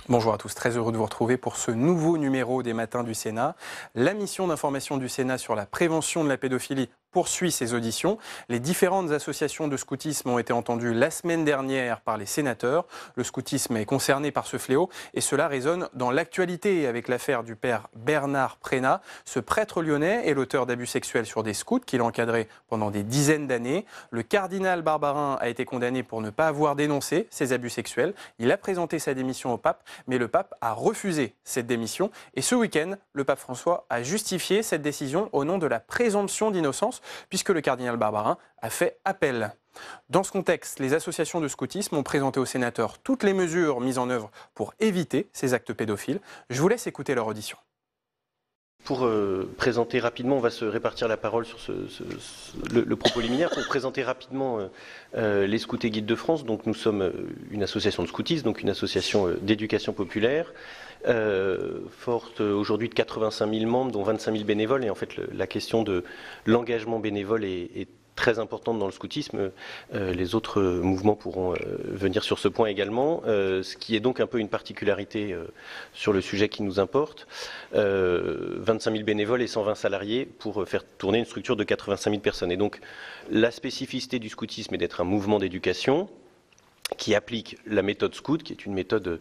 Bonjour à tous, très heureux de vous retrouver pour ce nouveau numéro des Matins du Sénat. La mission d'information du Sénat sur la prévention de la pédophilie poursuit ses auditions. Les différentes associations de scoutisme ont été entendues la semaine dernière par les sénateurs. Le scoutisme est concerné par ce fléau et cela résonne dans l'actualité avec l'affaire du père Bernard Prénat. Ce prêtre lyonnais est l'auteur d'abus sexuels sur des scouts qu'il a encadrés pendant des dizaines d'années. Le cardinal Barbarin a été condamné pour ne pas avoir dénoncé ces abus sexuels. Il a présenté sa démission au pape, mais le pape a refusé cette démission. Et ce week-end, le pape François a justifié cette décision au nom de la présomption d'innocence, puisque le cardinal Barbarin a fait appel. Dans ce contexte, les associations de scoutisme ont présenté aux sénateurs toutes les mesures mises en œuvre pour éviter ces actes pédophiles. Je vous laisse écouter leur audition. Pour présenter rapidement, on va se répartir la parole sur le propos liminaire. Pour présenter rapidement les Scouts et Guides de France, donc nous sommes une association de scoutisme, donc une association d'éducation populaire, forte aujourd'hui de 85 000 membres, dont 25 000 bénévoles. Et en fait, la question de l'engagement bénévole est très importante dans le scoutisme. Les autres mouvements pourront venir sur ce point également, ce qui est donc un peu une particularité sur le sujet qui nous importe. 25 000 bénévoles et 120 salariés pour faire tourner une structure de 85 000 personnes. Et donc la spécificité du scoutisme est d'être un mouvement d'éducation qui applique la méthode scout, qui est une méthode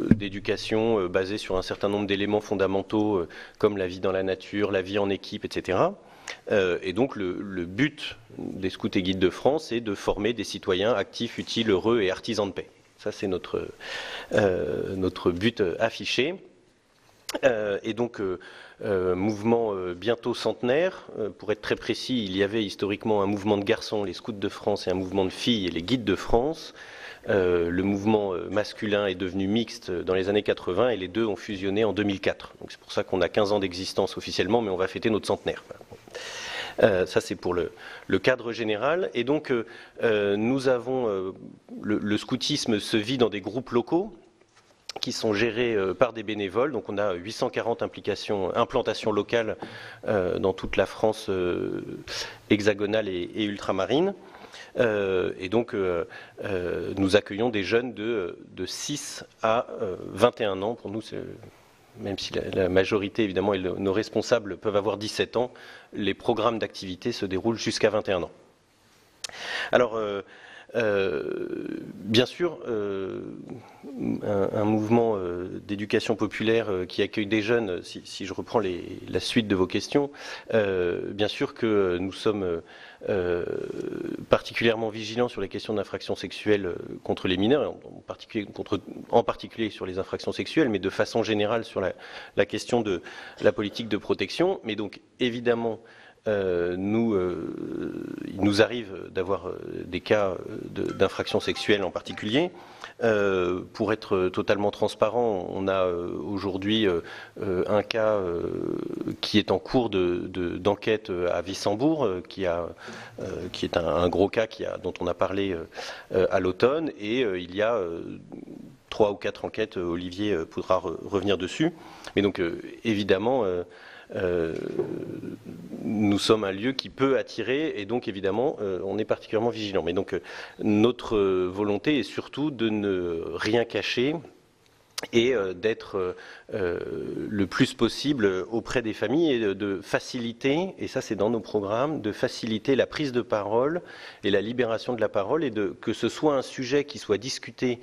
d'éducation basée sur un certain nombre d'éléments fondamentaux comme la vie dans la nature, la vie en équipe, etc. Et donc le but des Scouts et Guides de France est de former des citoyens actifs, utiles, heureux et artisans de paix. Ça, c'est notre but affiché. Et donc, mouvement bientôt centenaire. Pour être très précis, il y avait historiquement un mouvement de garçons, les Scouts de France, et un mouvement de filles, les Guides de France. Le mouvement masculin est devenu mixte dans les années 80 et les deux ont fusionné en 2004. Donc c'est pour ça qu'on a 15 ans d'existence officiellement, mais on va fêter notre centenaire. Ça c'est pour le cadre général. Et donc nous avons le scoutisme se vit dans des groupes locaux qui sont gérés par des bénévoles. Donc on a 840 implantations locales dans toute la France hexagonale et ultramarine. Et donc nous accueillons des jeunes de 6 à 21 ans. Pour nous, même si la majorité, évidemment, et nos responsables peuvent avoir 17 ans, les programmes d'activité se déroulent jusqu'à 21 ans. Alors, bien sûr, un mouvement d'éducation populaire qui accueille des jeunes, si je reprends la suite de vos questions, bien sûr que nous sommes particulièrement vigilants sur les questions d'infractions sexuelles contre les mineurs, en particulier sur les infractions sexuelles, mais de façon générale sur la question de la politique de protection. Mais donc, évidemment, il nous arrive d'avoir des cas d'infractions sexuelles en particulier. Pour être totalement transparent, on a aujourd'hui un cas qui est en cours d'enquête à Wissembourg, qui est un gros cas dont on a parlé à l'automne, et il y a 3 ou 4 enquêtes. Olivier pourra revenir dessus. Mais donc évidemment, nous sommes un lieu qui peut attirer, et donc évidemment on est particulièrement vigilant. Mais donc notre volonté est surtout de ne rien cacher et d'être le plus possible auprès des familles et de faciliter, et ça c'est dans nos programmes, de faciliter la prise de parole et la libération de la parole, et que ce soit un sujet qui soit discuté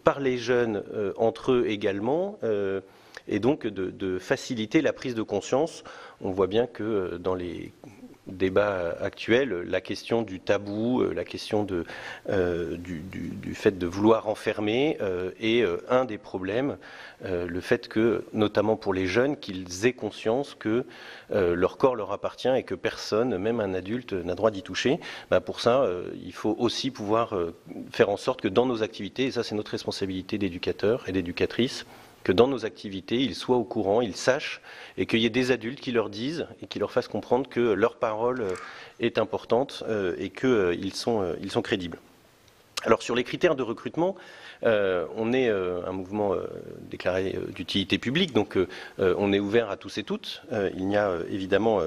par les jeunes entre eux également, et donc de faciliter la prise de conscience. On voit bien que dans les débats actuels, la question du tabou, la question du fait de vouloir enfermer est un des problèmes. Le fait que, notamment pour les jeunes, qu'ils aient conscience que leur corps leur appartient et que personne, même un adulte, n'a droit d'y toucher. Pour ça, il faut aussi pouvoir faire en sorte que dans nos activités, et ça c'est notre responsabilité d'éducateurs et d'éducatrices, que dans nos activités, ils soient au courant, ils sachent, et qu'il y ait des adultes qui leur disent et qui leur fassent comprendre que leur parole est importante et qu'ils sont crédibles. Alors sur les critères de recrutement, on est un mouvement déclaré d'utilité publique, donc on est ouvert à tous et toutes. Il n'y a évidemment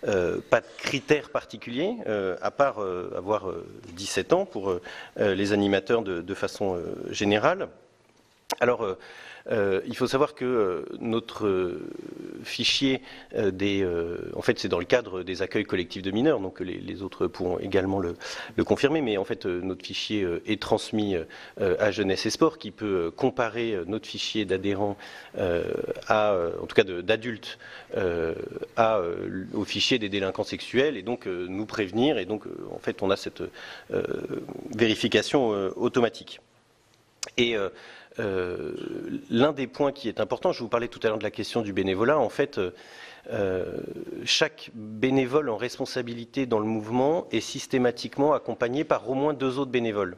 pas de critères particuliers, à part avoir 17 ans pour les animateurs de façon générale. Alors, il faut savoir que notre fichier en fait, c'est dans le cadre des accueils collectifs de mineurs, donc les autres pourront également le confirmer, mais en fait, notre fichier est transmis à Jeunesse et Sport, qui peut comparer notre fichier d'adhérents en tout cas d'adultes, au fichier des délinquants sexuels, et donc nous prévenir, et donc en fait, on a cette vérification automatique. Et l'un des points qui est important, je vous parlais tout à l'heure de la question du bénévolat, en fait, chaque bénévole en responsabilité dans le mouvement est systématiquement accompagné par au moins 2 autres bénévoles.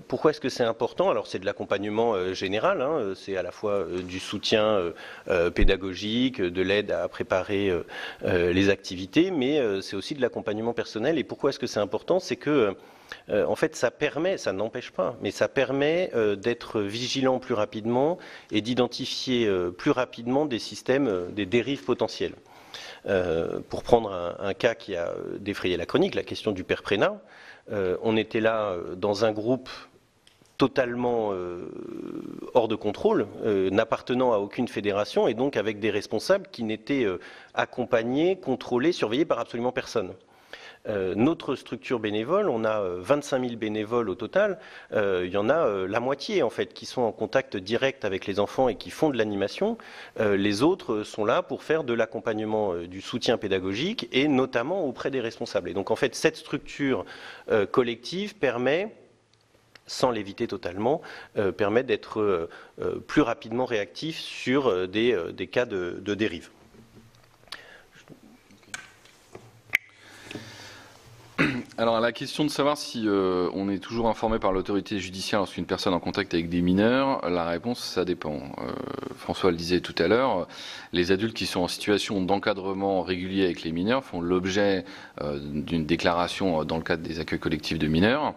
Pourquoi est-ce que c'est important? Alors c'est de l'accompagnement général, hein, c'est à la fois du soutien pédagogique, de l'aide à préparer les activités, mais c'est aussi de l'accompagnement personnel. Et pourquoi est-ce que c'est important? C'est que en fait, ça permet, ça n'empêche pas, mais ça permet d'être vigilant plus rapidement et d'identifier plus rapidement des systèmes, des dérives potentielles. Pour prendre un cas qui a défrayé la chronique, la question du père Prénat, on était là dans un groupe totalement hors de contrôle, n'appartenant à aucune fédération, et donc avec des responsables qui n'étaient accompagnés, contrôlés, surveillés par absolument personne. Notre structure bénévole, on a 25 000 bénévoles au total, il y en a la moitié en fait qui sont en contact direct avec les enfants et qui font de l'animation. Les autres sont là pour faire de l'accompagnement, du soutien pédagogique et notamment auprès des responsables. Et donc en fait cette structure collective permet, sans l'éviter totalement, permet d'être plus rapidement réactif sur des cas de dérive. Alors, à la question de savoir si on est toujours informé par l'autorité judiciaire lorsqu'une personne est en contact avec des mineurs, la réponse, ça dépend. François le disait tout à l'heure, les adultes qui sont en situation d'encadrement régulier avec les mineurs font l'objet d'une déclaration dans le cadre des accueils collectifs de mineurs.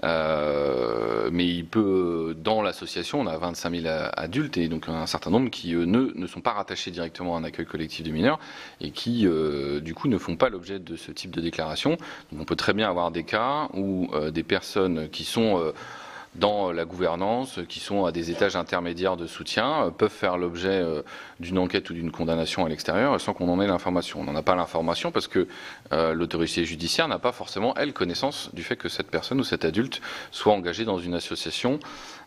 Mais il peut, dans l'association, on a 25 000 adultes et donc un certain nombre qui ne sont pas rattachés directement à un accueil collectif de mineurs et qui, du coup, ne font pas l'objet de ce type de déclaration. Donc on peut très bien avoir des cas où des personnes qui sont dans la gouvernance, qui sont à des étages intermédiaires de soutien, peuvent faire l'objet d'une enquête ou d'une condamnation à l'extérieur sans qu'on en ait l'information. On n'en a pas l'information parce que l'autorité judiciaire n'a pas forcément, elle, connaissance du fait que cette personne ou cet adulte soit engagé dans une association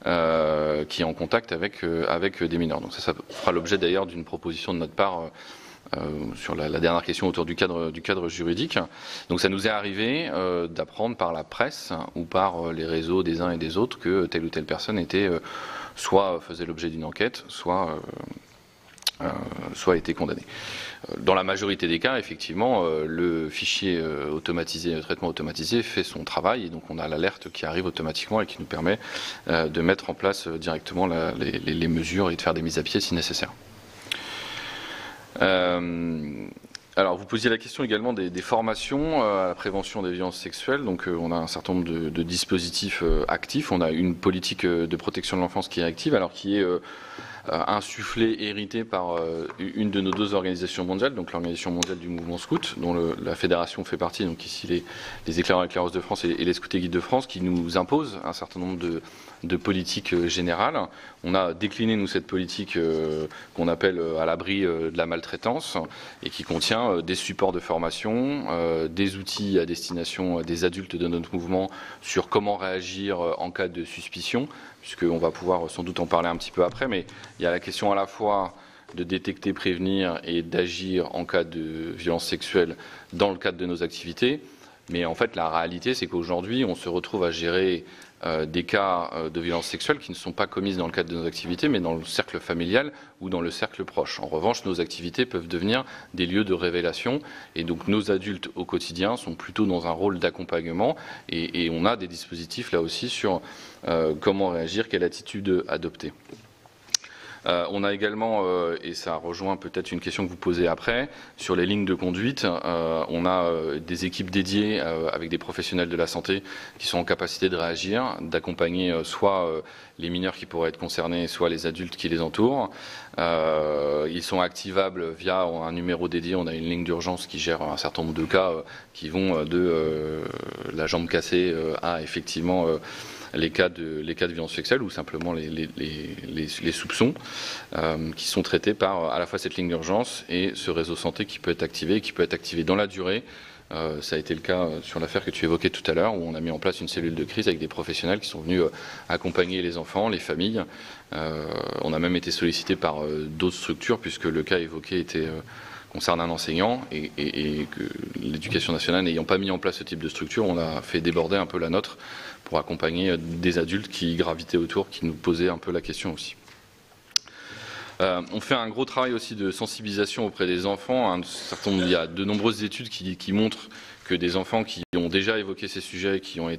qui est en contact avec des mineurs. Donc ça fera l'objet d'ailleurs d'une proposition de notre part sur la dernière question autour du cadre juridique. Donc ça nous est arrivé d'apprendre par la presse ou par les réseaux des uns et des autres que telle ou telle personne était soit faisait l'objet d'une enquête, soit été condamnée. Dans la majorité des cas, effectivement, le fichier automatisé, le traitement automatisé fait son travail et donc on a l'alerte qui arrive automatiquement et qui nous permet de mettre en place directement les mesures et de faire des mises à pied si nécessaire. Alors, vous posiez la question également des formations à la prévention des violences sexuelles. Donc, on a un certain nombre de dispositifs actifs. On a une politique de protection de l'enfance qui est active, alors qui est insufflée, héritée par une de nos 2 organisations mondiales, donc l'Organisation mondiale du mouvement scout, dont la fédération fait partie, donc ici les éclaireurs et éclaireuses de France et les scouts et guides de France, qui nous imposent un certain nombre de politiques générales. On a décliné, nous, cette politique qu'on appelle à l'abri de la maltraitance et qui contient des supports de formation, des outils à destination des adultes de notre mouvement sur comment réagir en cas de suspicion, puisqu'on va pouvoir sans doute en parler un petit peu après, mais il y a la question à la fois de détecter, prévenir et d'agir en cas de violence sexuelle dans le cadre de nos activités. Mais en fait, la réalité, c'est qu'aujourd'hui, on se retrouve à gérer des cas de violences sexuelles qui ne sont pas commises dans le cadre de nos activités, mais dans le cercle familial ou dans le cercle proche. En revanche, nos activités peuvent devenir des lieux de révélation, et donc nos adultes au quotidien sont plutôt dans un rôle d'accompagnement, et on a des dispositifs là aussi sur comment réagir, quelle attitude adopter. On a également, et ça rejoint peut-être une question que vous posez après, sur les lignes de conduite, on a des équipes dédiées avec des professionnels de la santé qui sont en capacité de réagir, d'accompagner soit les mineurs qui pourraient être concernés, soit les adultes qui les entourent. Ils sont activables via un numéro dédié. On a une ligne d'urgence qui gère un certain nombre de cas qui vont de la jambe cassée à effectivement les cas de violence sexuelle ou simplement les soupçons qui sont traités par à la fois cette ligne d'urgence et ce réseau santé qui peut être activé dans la durée. Ça a été le cas sur l'affaire que tu évoquais tout à l'heure, où on a mis en place une cellule de crise avec des professionnels qui sont venus accompagner les enfants, les familles. On a même été sollicité par d'autres structures, puisque le cas évoqué concerne un enseignant, et que l'Éducation nationale n'ayant pas mis en place ce type de structure, on a fait déborder un peu la nôtre pour accompagner des adultes qui gravitaient autour, qui nous posaient un peu la question aussi. On fait un gros travail aussi de sensibilisation auprès des enfants. Il y a de nombreuses études qui montrent que des enfants qui ont déjà évoqué ces sujets, qui ont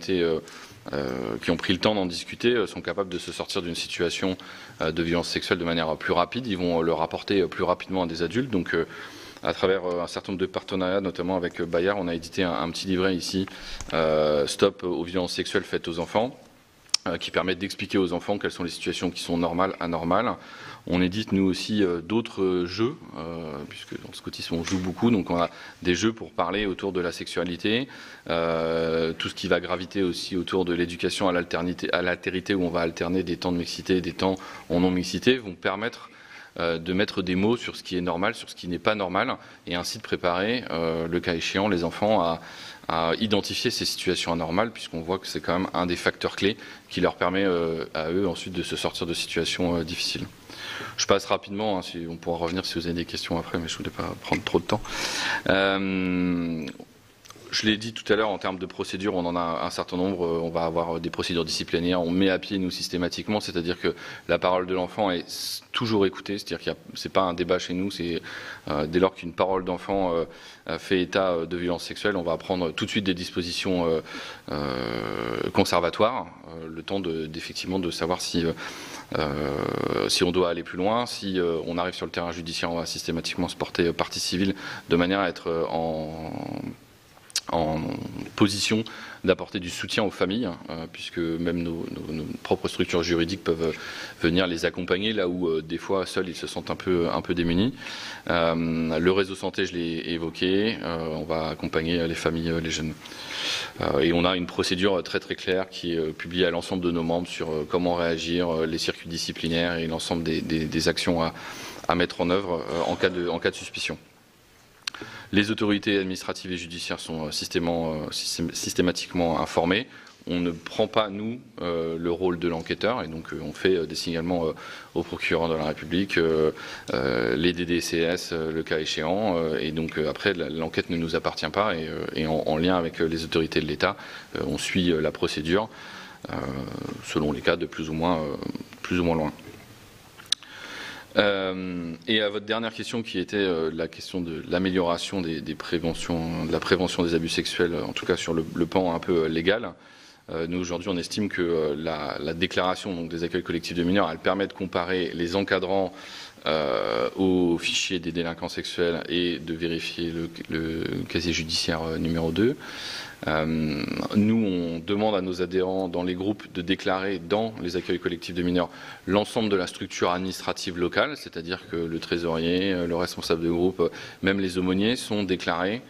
pris le temps d'en discuter, sont capables de se sortir d'une situation de violence sexuelle de manière plus rapide. Ils vont le rapporter plus rapidement à des adultes. Donc, à travers un certain nombre de partenariats, notamment avec Bayard, on a édité un petit livret ici, Stop aux violences sexuelles faites aux enfants, qui permettent d'expliquer aux enfants quelles sont les situations qui sont normales, anormales. On édite nous aussi d'autres jeux, puisque dans le scoutisme on joue beaucoup, donc on a des jeux pour parler autour de la sexualité, tout ce qui va graviter aussi autour de l'éducation à l'altérité, où on va alterner des temps de mixité et des temps en non-mixité, vont permettre de mettre des mots sur ce qui est normal, sur ce qui n'est pas normal, et ainsi de préparer, le cas échéant, les enfants à identifier ces situations anormales, puisqu'on voit que c'est quand même un des facteurs clés qui leur permet à eux ensuite de se sortir de situations difficiles. Je passe rapidement, on pourra revenir si vous avez des questions après, mais je ne voulais pas prendre trop de temps. Je l'ai dit tout à l'heure, en termes de procédures, on en a un certain nombre. On va avoir des procédures disciplinaires. On met à pied, nous, systématiquement. C'est-à-dire que la parole de l'enfant est toujours écoutée. C'est-à-dire que ce n'est pas un débat chez nous. C'est dès lors qu'une parole d'enfant fait état de violence sexuelle, on va prendre tout de suite des dispositions conservatoires. Le temps effectivement de savoir si on doit aller plus loin. Si on arrive sur le terrain judiciaire, on va systématiquement se porter partie civile de manière à être en position d'apporter du soutien aux familles, puisque même nos propres structures juridiques peuvent venir les accompagner là où des fois seuls ils se sentent un peu démunis. Le réseau santé, je l'ai évoqué, on va accompagner les familles, les jeunes. Et on a une procédure très très claire qui est publiée à l'ensemble de nos membres sur comment réagir, les circuits disciplinaires et l'ensemble des actions à mettre en œuvre en cas de suspicion. Les autorités administratives et judiciaires sont systématiquement informées. On ne prend pas, nous, le rôle de l'enquêteur, et donc on fait des signalements au procureur de la République, les DDCS, le cas échéant, et donc après l'enquête ne nous appartient pas, et en lien avec les autorités de l'État, on suit la procédure selon les cas de plus ou moins loin. Et à votre dernière question, qui était la question de l'amélioration de la prévention des abus sexuels, en tout cas sur le pan un peu légal, nous aujourd'hui on estime que la déclaration donc, des accueils collectifs de mineurs, elle permet de comparer les encadrants au fichier des délinquants sexuels et de vérifier le casier judiciaire numéro 2. Nous, on demande à nos adhérents dans les groupes de déclarer dans les accueils collectifs de mineurs l'ensemble de la structure administrative locale, c'est-à-dire que le trésorier, le responsable de groupe, même les aumôniers sont déclarés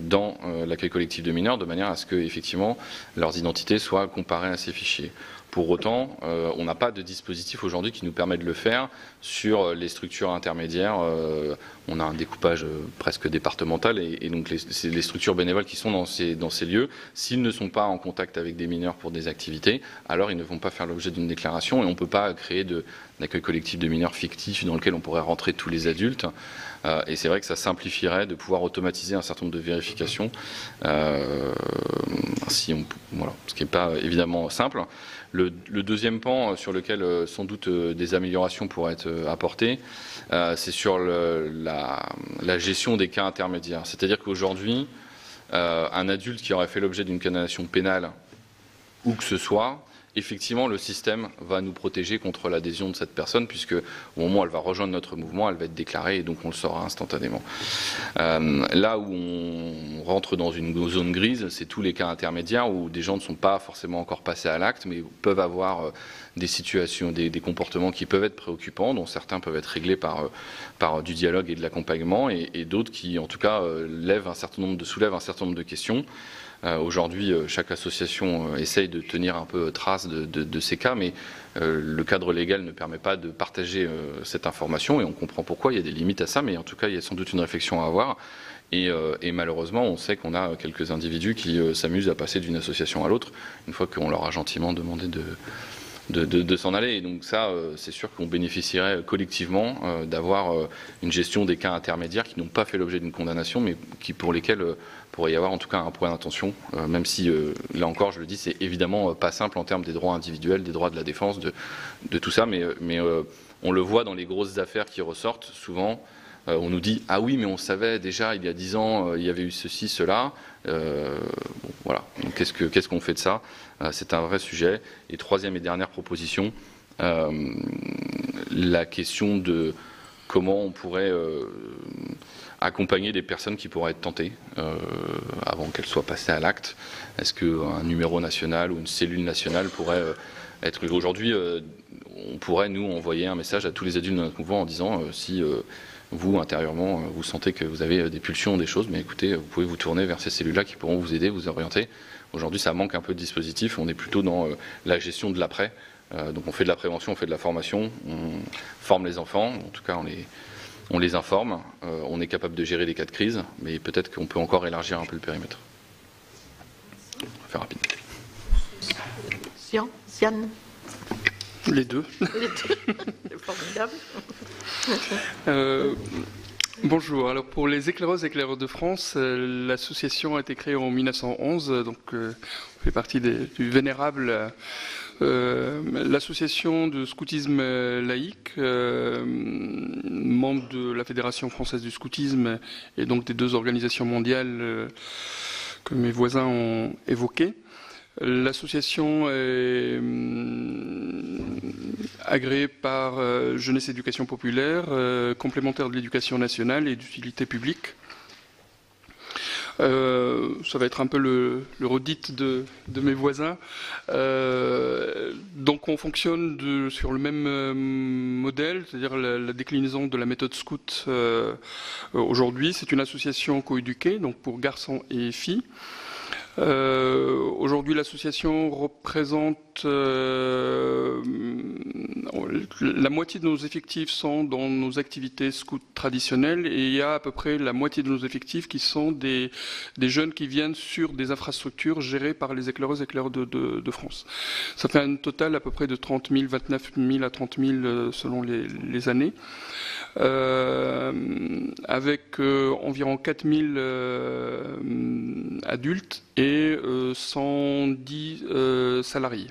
dans l'accueil collectif de mineurs de manière à ce que, effectivement, leurs identités soient comparées à ces fichiers. Pour autant, on n'a pas de dispositif aujourd'hui qui nous permet de le faire sur les structures intermédiaires. On a un découpage presque départemental et donc les structures bénévoles qui sont dans ces lieux, s'ils ne sont pas en contact avec des mineurs pour des activités, alors ils ne vont pas faire l'objet d'une déclaration et on ne peut pas créer d'accueil collectif de mineurs fictif dans lequel on pourrait rentrer tous les adultes. Et c'est vrai que ça simplifierait de pouvoir automatiser un certain nombre de vérifications, ce qui n'est pas évidemment simple. Le deuxième pan sur lequel sans doute des améliorations pourraient être apportées, c'est sur la gestion des cas intermédiaires. C'est-à-dire qu'aujourd'hui, un adulte qui aurait fait l'objet d'une condamnation pénale, où que ce soit, effectivement, le système va nous protéger contre l'adhésion de cette personne, puisque au moment où elle va rejoindre notre mouvement, elle va être déclarée et donc on le saura instantanément. Là où on rentre dans une zone grise, c'est tous les cas intermédiaires où des gens ne sont pas forcément encore passés à l'acte, mais peuvent avoir des situations, des comportements qui peuvent être préoccupants, dont certains peuvent être réglés par du dialogue et de l'accompagnement, et d'autres qui, en tout cas, soulèvent un certain nombre de questions. Aujourd'hui, chaque association essaye de tenir un peu trace de ces cas, mais le cadre légal ne permet pas de partager cette information et on comprend pourquoi, il y a des limites à ça, mais en tout cas, il y a sans doute une réflexion à avoir. Et malheureusement, on sait qu'on a quelques individus qui s'amusent à passer d'une association à l'autre, une fois qu'on leur a gentiment demandé de s'en aller. Et donc ça, c'est sûr qu'on bénéficierait collectivement d'avoir une gestion des cas intermédiaires qui n'ont pas fait l'objet d'une condamnation, mais pour lesquels pourrait y avoir en tout cas un point d'intention, même si, là encore, je le dis, c'est évidemment pas simple en termes des droits individuels, des droits de la défense, de tout ça, mais on le voit dans les grosses affaires qui ressortent, souvent, on nous dit « Ah oui, mais on savait déjà, il y a 10 ans, il y avait eu ceci, cela. » Voilà, donc qu'est-ce qu'on fait de ça? C'est un vrai sujet. Et troisième et dernière proposition, la question de comment on pourrait accompagner des personnes qui pourraient être tentées avant qu'elles soient passées à l'acte. Est-ce qu'un numéro national ou une cellule nationale pourrait être... Aujourd'hui, on pourrait, nous, envoyer un message à tous les adultes de notre mouvement en disant si vous, intérieurement, vous sentez que vous avez des pulsions, des choses, mais écoutez, vous pouvez vous tourner vers ces cellules-là qui pourront vous aider, vous orienter. Aujourd'hui, ça manque un peu de dispositifs. On est plutôt dans la gestion de l'après. Donc on fait de la prévention, on fait de la formation, on forme les enfants, en tout cas on les informe, on est capable de gérer les cas de crise, mais peut-être qu'on peut encore élargir un peu le périmètre. On va faire rapide. Sian. Les deux. C'est formidable. Bonjour. Alors pour les éclaireuses et éclaireurs de France, l'association a été créée en 1911, donc on fait partie du vénérable l'association de scoutisme laïque, membre de la Fédération française du scoutisme et donc des deux organisations mondiales que mes voisins ont évoquées. L'association est agréée par Jeunesse Éducation Populaire, complémentaire de l'éducation nationale et d'utilité publique. Ça va être un peu le redite de mes voisins. Donc on fonctionne sur le même modèle, c'est-à-dire la déclinaison de la méthode scout aujourd'hui. C'est une association coéduquée, donc pour garçons et filles. Aujourd'hui, l'association représente la moitié de nos effectifs sont dans nos activités scouts traditionnelles et il y a à peu près la moitié de nos effectifs qui sont des jeunes qui viennent sur des infrastructures gérées par les éclaireuses et éclaireurs de France. Ça fait un total à peu près de 30 000, 29 000 à 30 000 selon les années. Avec environ 4000 adultes et 110 salariés.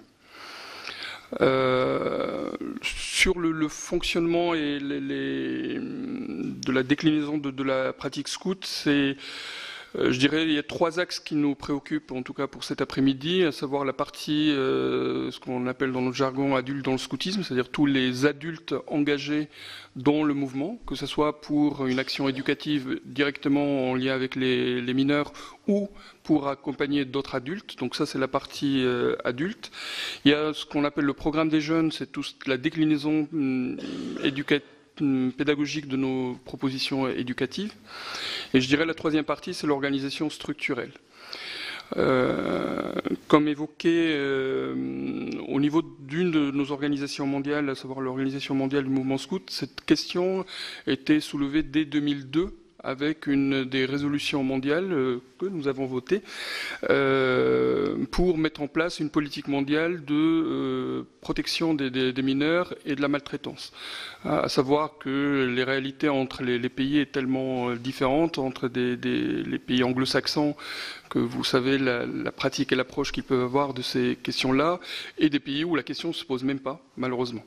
Sur le fonctionnement et de la déclinaison de la pratique scout, c'est je dirais il y a trois axes qui nous préoccupent, en tout cas pour cet après-midi, à savoir la partie, ce qu'on appelle dans notre jargon adultes dans le scoutisme, c'est-à-dire tous les adultes engagés dans le mouvement, que ce soit pour une action éducative directement en lien avec les mineurs ou pour accompagner d'autres adultes. Donc ça, c'est la partie adulte. Il y a ce qu'on appelle le programme des jeunes, c'est toute la déclinaison pédagogique de nos propositions éducatives. Et je dirais la troisième partie, c'est l'organisation structurelle. Comme évoqué, au niveau d'une de nos organisations mondiales, à savoir l'Organisation mondiale du mouvement scout, cette question était soulevée dès 2002 avec une des résolutions mondiales que nous avons votées pour mettre en place une politique mondiale de protection des mineurs et de la maltraitance. À savoir que les réalités entre les pays est tellement différentes, entre les pays anglo-saxons, que vous savez la pratique et l'approche qu'ils peuvent avoir de ces questions-là, et des pays où la question ne se pose même pas, malheureusement.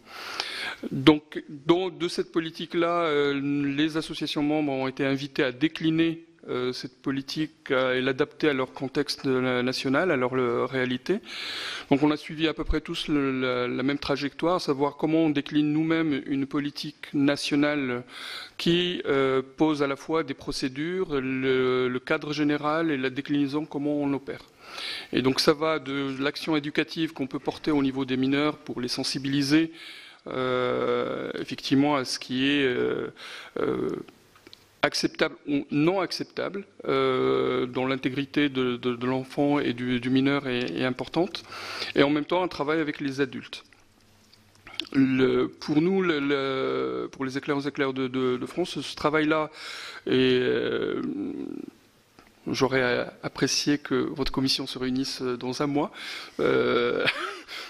Donc, de cette politique-là, les associations membres ont été invitées à décliner cette politique et l'adapter à leur contexte national, à leur réalité. Donc on a suivi à peu près tous la même trajectoire, à savoir comment on décline nous-mêmes une politique nationale qui pose à la fois des procédures, le cadre général et la déclinaison, comment on opère. Et donc ça va de l'action éducative qu'on peut porter au niveau des mineurs pour les sensibiliser effectivement à ce qui est acceptable ou non acceptable dont l'intégrité de l'enfant et du mineur est importante, et en même temps un travail avec les adultes. Pour nous, pour les éclaireurs de France, ce travail-là est... J'aurais apprécié que votre commission se réunisse dans un mois,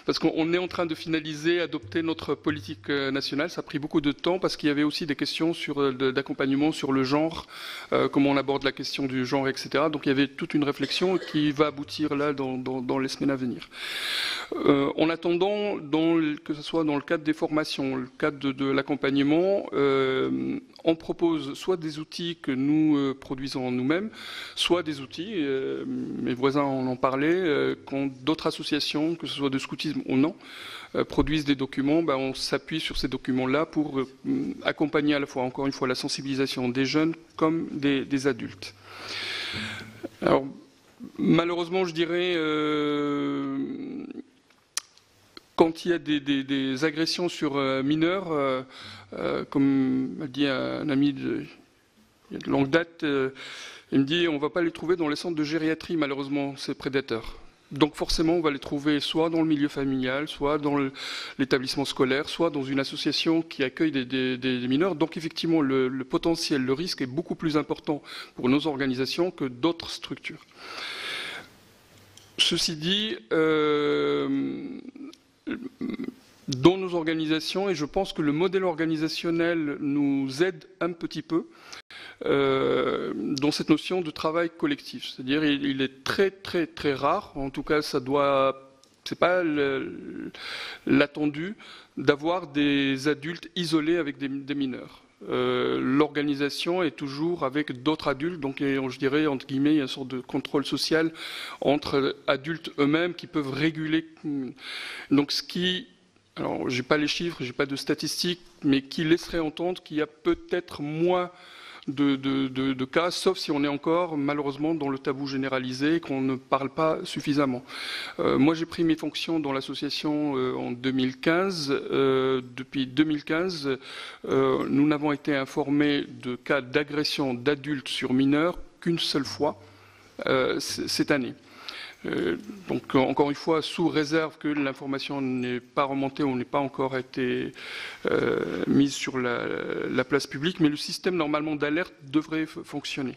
parce qu'on est en train de finaliser, adopter notre politique nationale. Ça a pris beaucoup de temps parce qu'il y avait aussi des questions d'accompagnement sur le genre, comment on aborde la question du genre, etc. Donc il y avait toute une réflexion qui va aboutir là dans les semaines à venir. En attendant, que ce soit dans le cadre des formations, le cadre de l'accompagnement, on propose soit des outils que nous produisons nous-mêmes, soit des outils, mes voisins en parlaient, quand d'autres associations, que ce soit de scoutisme ou non, produisent des documents, on s'appuie sur ces documents-là pour accompagner à la fois, encore une fois, la sensibilisation des jeunes comme des adultes. Alors, malheureusement, je dirais... quand il y a des agressions sur mineurs, comme m'a dit un ami de longue date, il me dit on ne va pas les trouver dans les centres de gériatrie, malheureusement, ces prédateurs. Donc forcément, on va les trouver soit dans le milieu familial, soit dans l'établissement scolaire, soit dans une association qui accueille des mineurs. Donc effectivement, le potentiel, le risque est beaucoup plus important pour nos organisations que d'autres structures. Ceci dit, dans nos organisations, et je pense que le modèle organisationnel nous aide un petit peu dans cette notion de travail collectif. C'est-à-dire il est très très très rare, en tout cas c'est pas l'attendu, d'avoir des adultes isolés avec des mineurs. L'organisation est toujours avec d'autres adultes, donc je dirais entre guillemets il y a une sorte de contrôle social entre adultes eux-mêmes qui peuvent réguler. Donc alors j'ai pas les chiffres, j'ai pas de statistiques, mais qui laisserait entendre qu'il y a peut-être moins de cas, sauf si on est encore malheureusement dans le tabou généralisé et qu'on ne parle pas suffisamment. Moi j'ai pris mes fonctions dans l'association en 2015. Depuis 2015, nous n'avons été informés de cas d'agression d'adultes sur mineurs qu'une seule fois cette année. Donc encore une fois, sous réserve que l'information n'ait pas remonté ou n'ait pas encore été mise sur la place publique, mais le système normalement d'alerte devrait fonctionner.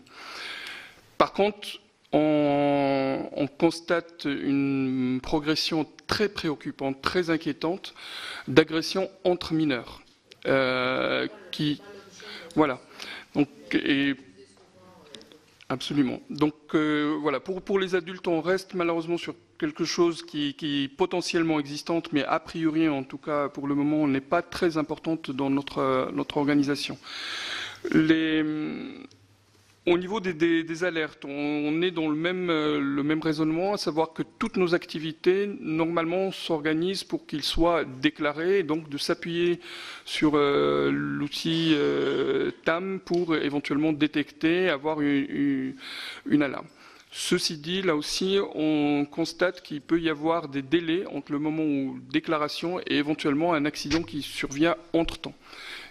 Par contre, on constate une progression très préoccupante, très inquiétante d'agressions entre mineurs. Voilà. Donc, absolument. Donc voilà, pour les adultes, on reste malheureusement sur quelque chose qui est potentiellement existante, mais a priori, en tout cas pour le moment, n'est pas très importante dans notre organisation. Au niveau des alertes, on est dans le même raisonnement, à savoir que toutes nos activités, normalement, s'organisent pour qu'ils soient déclarés, et donc de s'appuyer sur l'outil TAM pour éventuellement détecter, avoir une alarme. Ceci dit, là aussi, on constate qu'il peut y avoir des délais entre le moment où déclaration et éventuellement un accident qui survient entre-temps.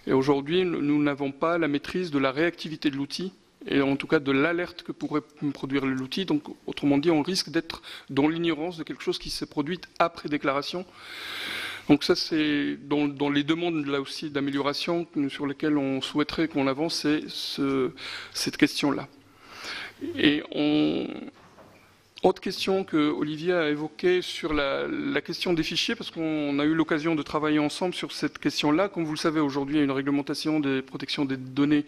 Et aujourd'hui, nous n'avons pas la maîtrise de la réactivité de l'outil, et en tout cas de l'alerte que pourrait produire l'outil. Donc, autrement dit, on risque d'être dans l'ignorance de quelque chose qui s'est produit après déclaration. Donc ça, c'est dans les demandes là aussi d'amélioration sur lesquelles on souhaiterait qu'on avance, c'est cette question-là. Et autre question que Olivier a évoquée sur la question des fichiers, parce qu'on a eu l'occasion de travailler ensemble sur cette question-là. Comme vous le savez, aujourd'hui, il y a une réglementation des protections des données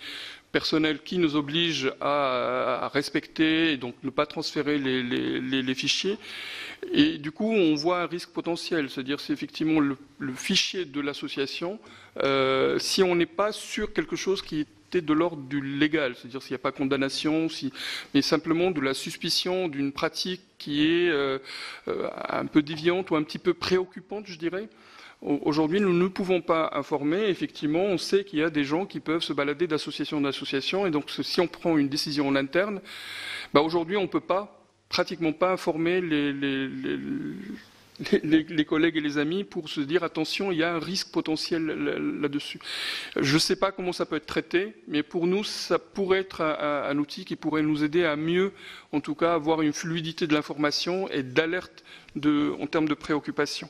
personnelles qui nous oblige à respecter et donc ne pas transférer les fichiers. Et du coup, on voit un risque potentiel, c'est-à-dire c'est effectivement le fichier de l'association, si on n'est pas sur quelque chose qui est de l'ordre du légal, c'est-à-dire s'il n'y a pas condamnation, mais simplement de la suspicion d'une pratique qui est un peu déviante ou un petit peu préoccupante, je dirais. Aujourd'hui, nous ne pouvons pas informer. Effectivement, on sait qu'il y a des gens qui peuvent se balader d'association en association, et donc si on prend une décision en interne, aujourd'hui, on ne peut pratiquement pas informer les collègues et les amis pour se dire attention, il y a un risque potentiel là-dessus. Je ne sais pas comment ça peut être traité, mais pour nous, ça pourrait être un outil qui pourrait nous aider à mieux, en tout cas, avoir une fluidité de l'information et d'alerte en termes de préoccupation.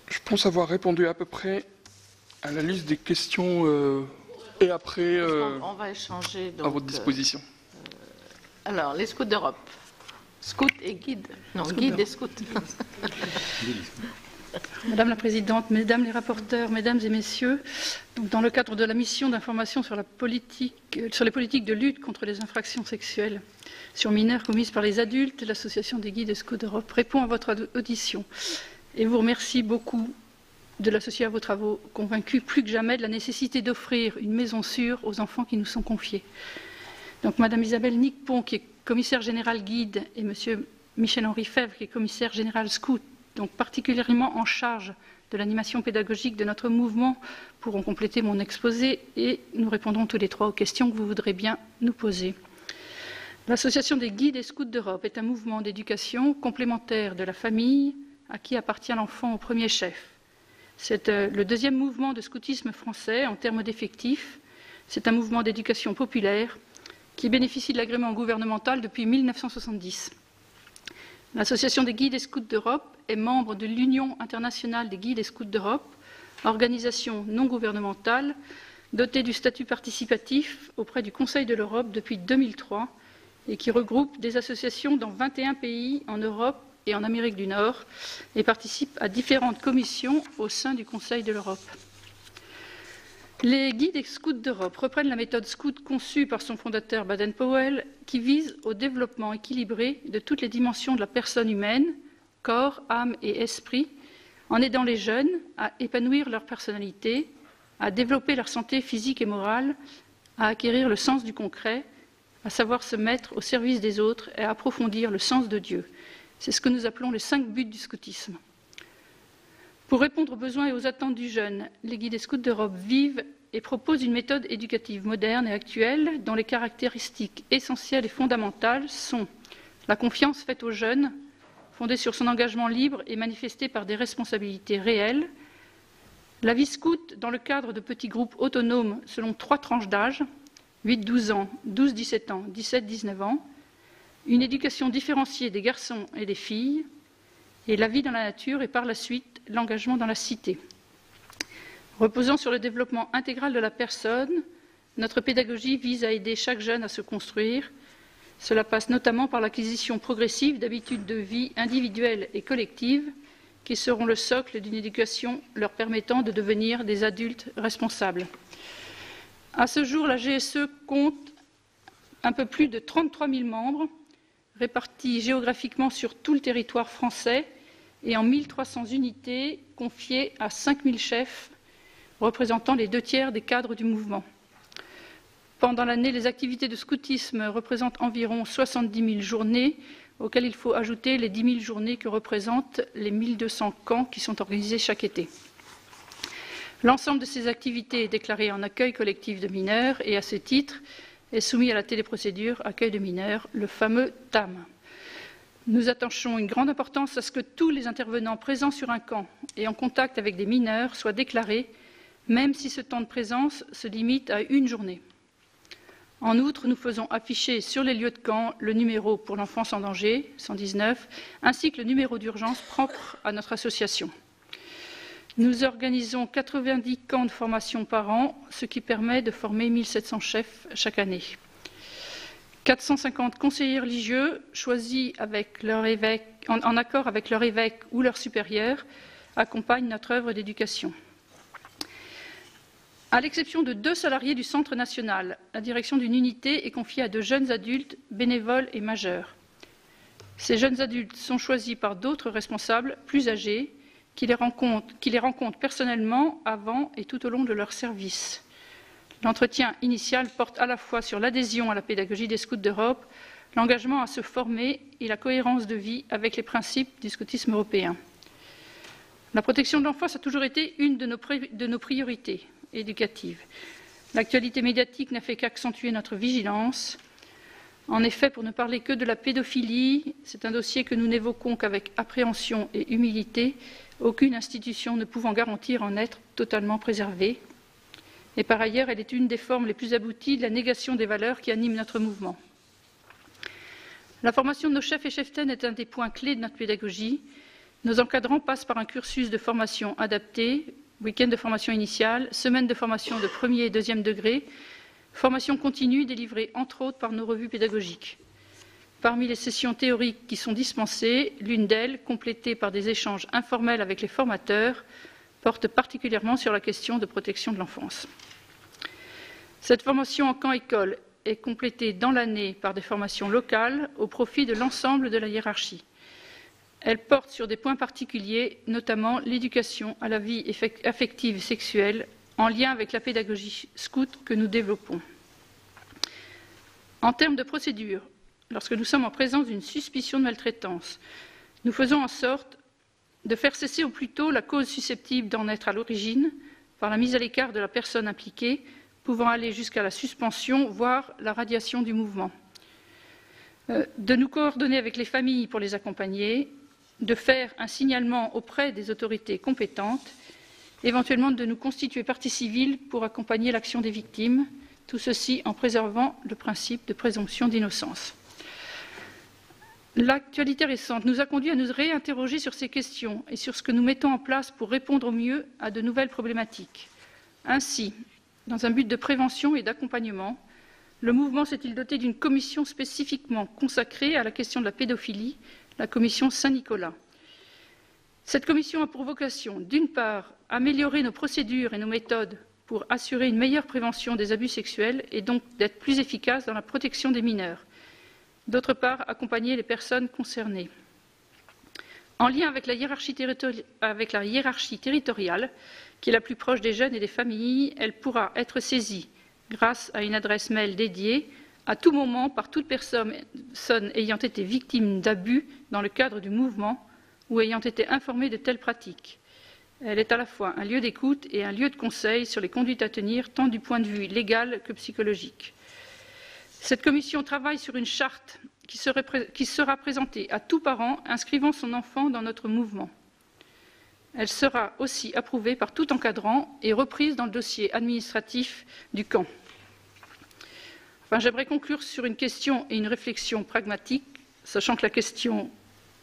Je pense avoir répondu à peu près à la liste des questions et après On va échanger donc, à votre disposition. Alors, les scouts d'Europe. Scouts et guides. Non, guides et scouts. Madame la Présidente, Mesdames les rapporteurs, Mesdames et Messieurs, donc dans le cadre de la mission d'information sur les politiques de lutte contre les infractions sexuelles sur mineurs commises par les adultes, l'Association des guides et scouts d'Europe répond à votre audition et vous remercie beaucoup de l'associer à vos travaux, convaincus plus que jamais de la nécessité d'offrir une maison sûre aux enfants qui nous sont confiés. Donc Madame Isabelle Niquepont, qui est commissaire générale guide, et Monsieur Michel-Henri Fèvre, qui est commissaire général scout, donc particulièrement en charge de l'animation pédagogique de notre mouvement, pourront compléter mon exposé et nous répondrons tous les trois aux questions que vous voudrez bien nous poser. L'Association des guides et scouts d'Europe est un mouvement d'éducation complémentaire de la famille à qui appartient l'enfant au premier chef. C'est le deuxième mouvement de scoutisme français en termes d'effectifs. C'est un mouvement d'éducation populaire qui bénéficie de l'agrément gouvernemental depuis 1970. L'Association des guides et scouts d'Europe est membre de l'Union internationale des guides et scouts d'Europe, organisation non gouvernementale dotée du statut participatif auprès du Conseil de l'Europe depuis 2003 et qui regroupe des associations dans 21 pays en Europe et en Amérique du Nord et participe à différentes commissions au sein du Conseil de l'Europe. Les guides et scouts d'Europe reprennent la méthode scout conçue par son fondateur Baden-Powell qui vise au développement équilibré de toutes les dimensions de la personne humaine, corps, âme et esprit, en aidant les jeunes à épanouir leur personnalité, à développer leur santé physique et morale, à acquérir le sens du concret, à savoir se mettre au service des autres et à approfondir le sens de Dieu. C'est ce que nous appelons les 5 buts du scoutisme. Pour répondre aux besoins et aux attentes du jeune, les guides et scouts d'Europe vivent et proposent une méthode éducative moderne et actuelle dont les caractéristiques essentielles et fondamentales sont la confiance faite au jeune, fondée sur son engagement libre et manifestée par des responsabilités réelles, la vie scout dans le cadre de petits groupes autonomes selon 3 tranches d'âge, 8-12 ans, 12-17 ans, 17-19 ans, une éducation différenciée des garçons et des filles, et la vie dans la nature et par la suite l'engagement dans la cité. Reposant sur le développement intégral de la personne, notre pédagogie vise à aider chaque jeune à se construire. Cela passe notamment par l'acquisition progressive d'habitudes de vie individuelles et collectives qui seront le socle d'une éducation leur permettant de devenir des adultes responsables. À ce jour, la GSE compte un peu plus de 33 000 membres répartis géographiquement sur tout le territoire français et en 1300 unités confiées à 5000 chefs représentant les 2/3 des cadres du mouvement. Pendant l'année, les activités de scoutisme représentent environ 70 000 journées, auxquelles il faut ajouter les 10 000 journées que représentent les 1200 camps qui sont organisés chaque été. L'ensemble de ces activités est déclaré en accueil collectif de mineurs et à ce titre est soumis à la téléprocédure accueil de mineurs, le fameux TAM. Nous attachons une grande importance à ce que tous les intervenants présents sur un camp et en contact avec des mineurs soient déclarés, même si ce temps de présence se limite à une journée. En outre, nous faisons afficher sur les lieux de camp le numéro pour l'enfance en danger, 119, ainsi que le numéro d'urgence propre à notre association. Nous organisons 90 camps de formation par an, ce qui permet de former 1700 chefs chaque année. 450 conseillers religieux choisis avec leur évêque, en accord avec leur évêque ou leur supérieur accompagnent notre œuvre d'éducation. À l'exception de 2 salariés du Centre national, la direction d'une unité est confiée à de jeunes adultes, bénévoles et majeurs. Ces jeunes adultes sont choisis par d'autres responsables plus âgés qui les rencontrent personnellement avant et tout au long de leur service. L'entretien initial porte à la fois sur l'adhésion à la pédagogie des scouts d'Europe, l'engagement à se former et la cohérence de vie avec les principes du scoutisme européen. La protection de l'enfance a toujours été une de nos priorités éducatives. L'actualité médiatique n'a fait qu'accentuer notre vigilance. En effet, pour ne parler que de la pédophilie, c'est un dossier que nous n'évoquons qu'avec appréhension et humilité, aucune institution ne pouvant garantir en être totalement préservée. Et par ailleurs, elle est une des formes les plus abouties de la négation des valeurs qui animent notre mouvement. La formation de nos chefs et cheftaines est un des points clés de notre pédagogie. Nos encadrants passent par un cursus de formation adapté, week-end de formation initiale, semaine de formation de premier et deuxième degré, formation continue délivrée entre autres par nos revues pédagogiques. Parmi les sessions théoriques qui sont dispensées, l'une d'elles, complétée par des échanges informels avec les formateurs, porte particulièrement sur la question de protection de l'enfance. Cette formation en camp-école est complétée dans l'année par des formations locales au profit de l'ensemble de la hiérarchie. Elle porte sur des points particuliers, notamment l'éducation à la vie affective et sexuelle, en lien avec la pédagogie scout que nous développons. En termes de procédure, lorsque nous sommes en présence d'une suspicion de maltraitance, nous faisons en sorte de faire cesser au plus tôt la cause susceptible d'en être à l'origine par la mise à l'écart de la personne impliquée, pouvant aller jusqu'à la suspension, voire la radiation du mouvement. De nous coordonner avec les familles pour les accompagner, de faire un signalement auprès des autorités compétentes, éventuellement de nous constituer partie civile pour accompagner l'action des victimes, tout ceci en préservant le principe de présomption d'innocence. L'actualité récente nous a conduit à nous réinterroger sur ces questions et sur ce que nous mettons en place pour répondre au mieux à de nouvelles problématiques. Ainsi, dans un but de prévention et d'accompagnement, le mouvement s'est-il doté d'une commission spécifiquement consacrée à la question de la pédophilie, la commission Saint-Nicolas. Cette commission a pour vocation, d'une part, améliorer nos procédures et nos méthodes pour assurer une meilleure prévention des abus sexuels et donc d'être plus efficace dans la protection des mineurs. D'autre part, accompagner les personnes concernées. En lien avec la hiérarchie territoriale, qui est la plus proche des jeunes et des familles, elle pourra être saisie grâce à une adresse mail dédiée à tout moment par toute personne ayant été victime d'abus dans le cadre du mouvement ou ayant été informée de telles pratiques. Elle est à la fois un lieu d'écoute et un lieu de conseil sur les conduites à tenir, tant du point de vue légal que psychologique. Cette commission travaille sur une charte qui sera présentée à tout parent inscrivant son enfant dans notre mouvement. Elle sera aussi approuvée par tout encadrant et reprise dans le dossier administratif du camp. Enfin, j'aimerais conclure sur une question et une réflexion pragmatique, sachant que la question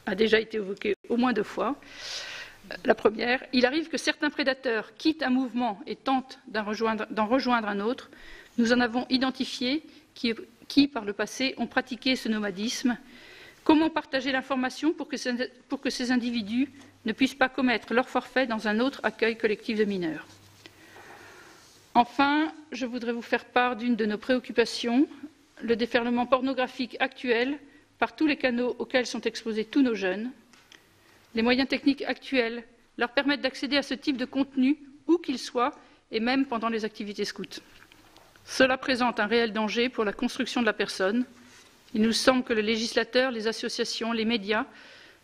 a déjà été évoquée au moins 2 fois. La première, il arrive que certains prédateurs quittent un mouvement et tentent d'en rejoindre un autre. Nous en avons identifié qui, par le passé, ont pratiqué ce nomadisme. Comment partager l'information pour que ces individus ne puissent pas commettre leur forfait dans un autre accueil collectif de mineurs? Enfin, je voudrais vous faire part d'une de nos préoccupations, le déferlement pornographique actuel par tous les canaux auxquels sont exposés tous nos jeunes. Les moyens techniques actuels leur permettent d'accéder à ce type de contenu, où qu'il soit, et même pendant les activités scouts. Cela présente un réel danger pour la construction de la personne. Il nous semble que le législateur, les associations, les médias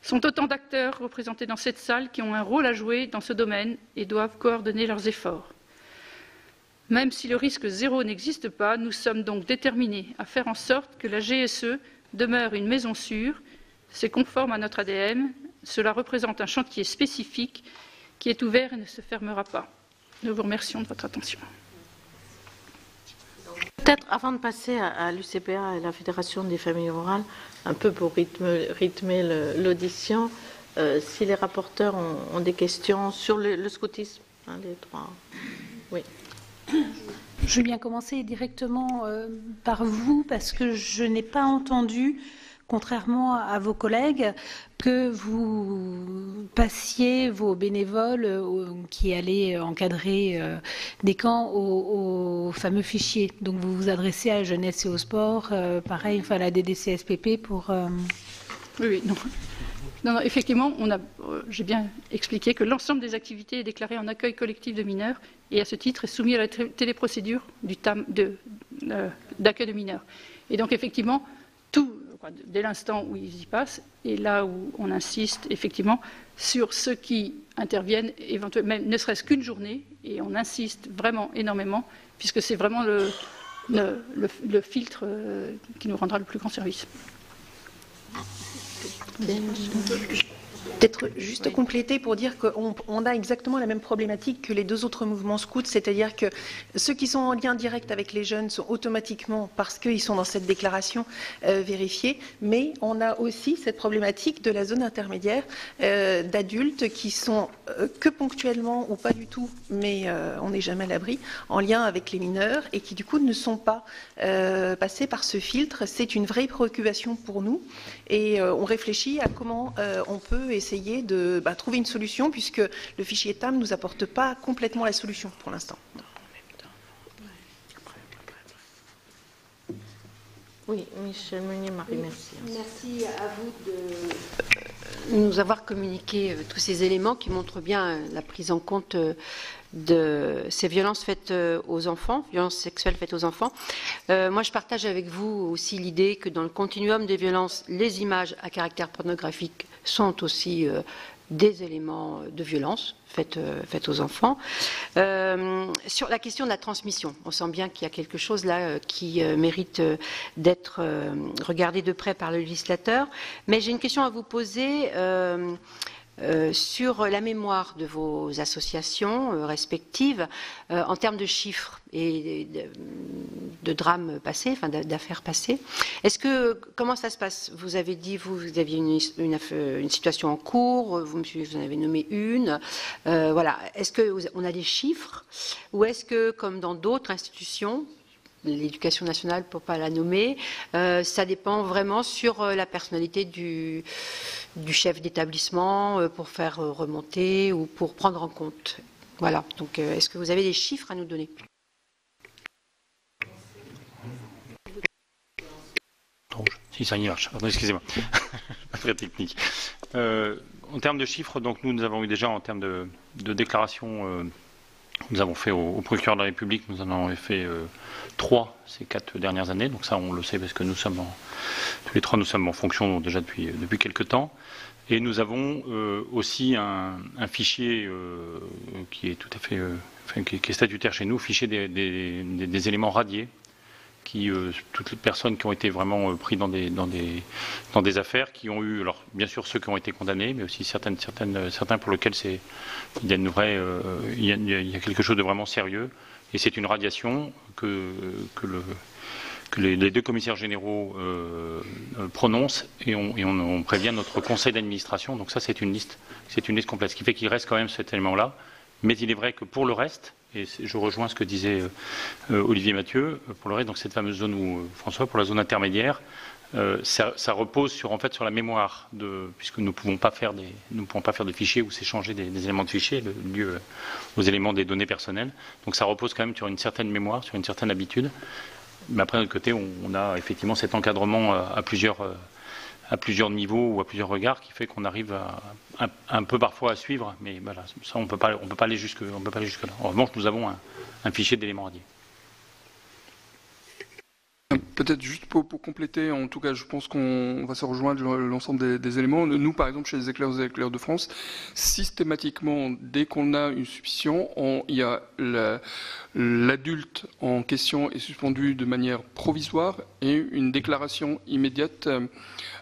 sont autant d'acteurs représentés dans cette salle qui ont un rôle à jouer dans ce domaine et doivent coordonner leurs efforts. Même si le risque zéro n'existe pas, nous sommes donc déterminés à faire en sorte que la GSE demeure une maison sûre. C'est conforme à notre ADN. Cela représente un chantier spécifique qui est ouvert et ne se fermera pas. Nous vous remercions de votre attention. Peut-être avant de passer à l'UCPA et la Fédération des familles rurales, un peu pour rythmer l'audition, si les rapporteurs ont des questions sur le scoutisme, les 3. Oui. Je veux bien commencer directement par vous, parce que je n'ai pas entendu, contrairement à vos collègues, que vous passiez vos bénévoles qui allaient encadrer des camps au fameux fichier. Donc vous vous adressez à la jeunesse et au sport, pareil, enfin à la DDCSPP pour... Oui, non. Non, effectivement, j'ai bien expliqué que l'ensemble des activités est déclaré en accueil collectif de mineurs et à ce titre est soumis à la téléprocédure d'accueil de mineurs. Et donc effectivement, tout, dès l'instant où ils y passent, et là où on insiste effectivement sur ceux qui interviennent, éventuellement, ne serait-ce qu'une journée, et on insiste vraiment énormément, puisque c'est vraiment le filtre qui nous rendra le plus grand service. Peut-être juste compléter pour dire qu'on a exactement la même problématique que les deux autres mouvements scouts, c'est-à-dire que ceux qui sont en lien direct avec les jeunes sont automatiquement, parce qu'ils sont dans cette déclaration, vérifiés, mais on a aussi cette problématique de la zone intermédiaire d'adultes qui sont que ponctuellement ou pas du tout, mais on n'est jamais à l'abri, en lien avec les mineurs et qui du coup ne sont pas passés par ce filtre. C'est une vraie préoccupation pour nous et on réfléchit à comment on peut essayer de trouver une solution, puisque le fichier TAM ne nous apporte pas complètement la solution pour l'instant. Oui, Michel Meunier-Marie, merci. Merci à vous de nous avoir communiqué tous ces éléments qui montrent bien la prise en compte de ces violences faites aux enfants, violences sexuelles faites aux enfants. Moi, je partage avec vous aussi l'idée que dans le continuum des violences, les images à caractère pornographique sont aussi des éléments de violence faites aux enfants. Sur la question de la transmission, on sent bien qu'il y a quelque chose là qui mérite d'être regardé de près par le législateur. Mais j'ai une question à vous poser. Sur la mémoire de vos associations respectives en termes de chiffres et de drames passés, enfin d'affaires passées. Comment ça se passe? Vous avez dit, vous aviez une situation en cours, vous en avez nommé une. Voilà. Est-ce qu'on a des chiffres ou est-ce que, comme dans d'autres institutions, l'éducation nationale, pour ne pas la nommer, ça dépend vraiment sur la personnalité du chef d'établissement pour faire remonter ou pour prendre en compte. Voilà. Donc, est-ce que vous avez des chiffres à nous donner? Si ça y marche. Excusez-moi. Très technique. En termes de chiffres, donc nous avons eu déjà en termes de déclaration. Nous avons fait au procureur de la République, nous en avons fait 3 ces 4 dernières années. Donc ça, on le sait parce que tous les 3, nous sommes en fonction déjà depuis quelques temps. Et nous avons aussi un fichier qui est tout à fait, qui est statutaire chez nous, fichier des éléments radiés, qui toutes les personnes qui ont été vraiment pris dans des affaires, qui ont eu, alors bien sûr ceux qui ont été condamnés, mais aussi certains pour lesquels il y a quelque chose de vraiment sérieux, et c'est une radiation que les 2 commissaires généraux prononcent, et on prévient notre conseil d'administration. Donc ça, c'est une liste complète, ce qui fait qu'il reste quand même cet élément-là. Mais il est vrai que pour le reste, et je rejoins ce que disait Olivier Mathieu, pour le reste, donc cette fameuse zone où François, pour la zone intermédiaire, ça repose sur la mémoire puisque nous ne pouvons pas faire de fichiers ou s'échanger des éléments de fichiers liés aux éléments des données personnelles. Donc ça repose quand même sur une certaine mémoire, sur une certaine habitude. Mais après, de notre côté, on a effectivement cet encadrement à plusieurs niveaux ou à plusieurs regards qui fait qu'on arrive un peu parfois à suivre, mais voilà, ça on peut pas aller jusque là. En revanche, nous avons un fichier d'éléments radiés. Peut-être juste pour compléter, en tout cas, je pense qu'on va se rejoindre l'ensemble des éléments. Nous, par exemple, chez les Éclairs de France, systématiquement, dès qu'on a une suspicion, il y a l'adulte en question est suspendu de manière provisoire et une déclaration immédiate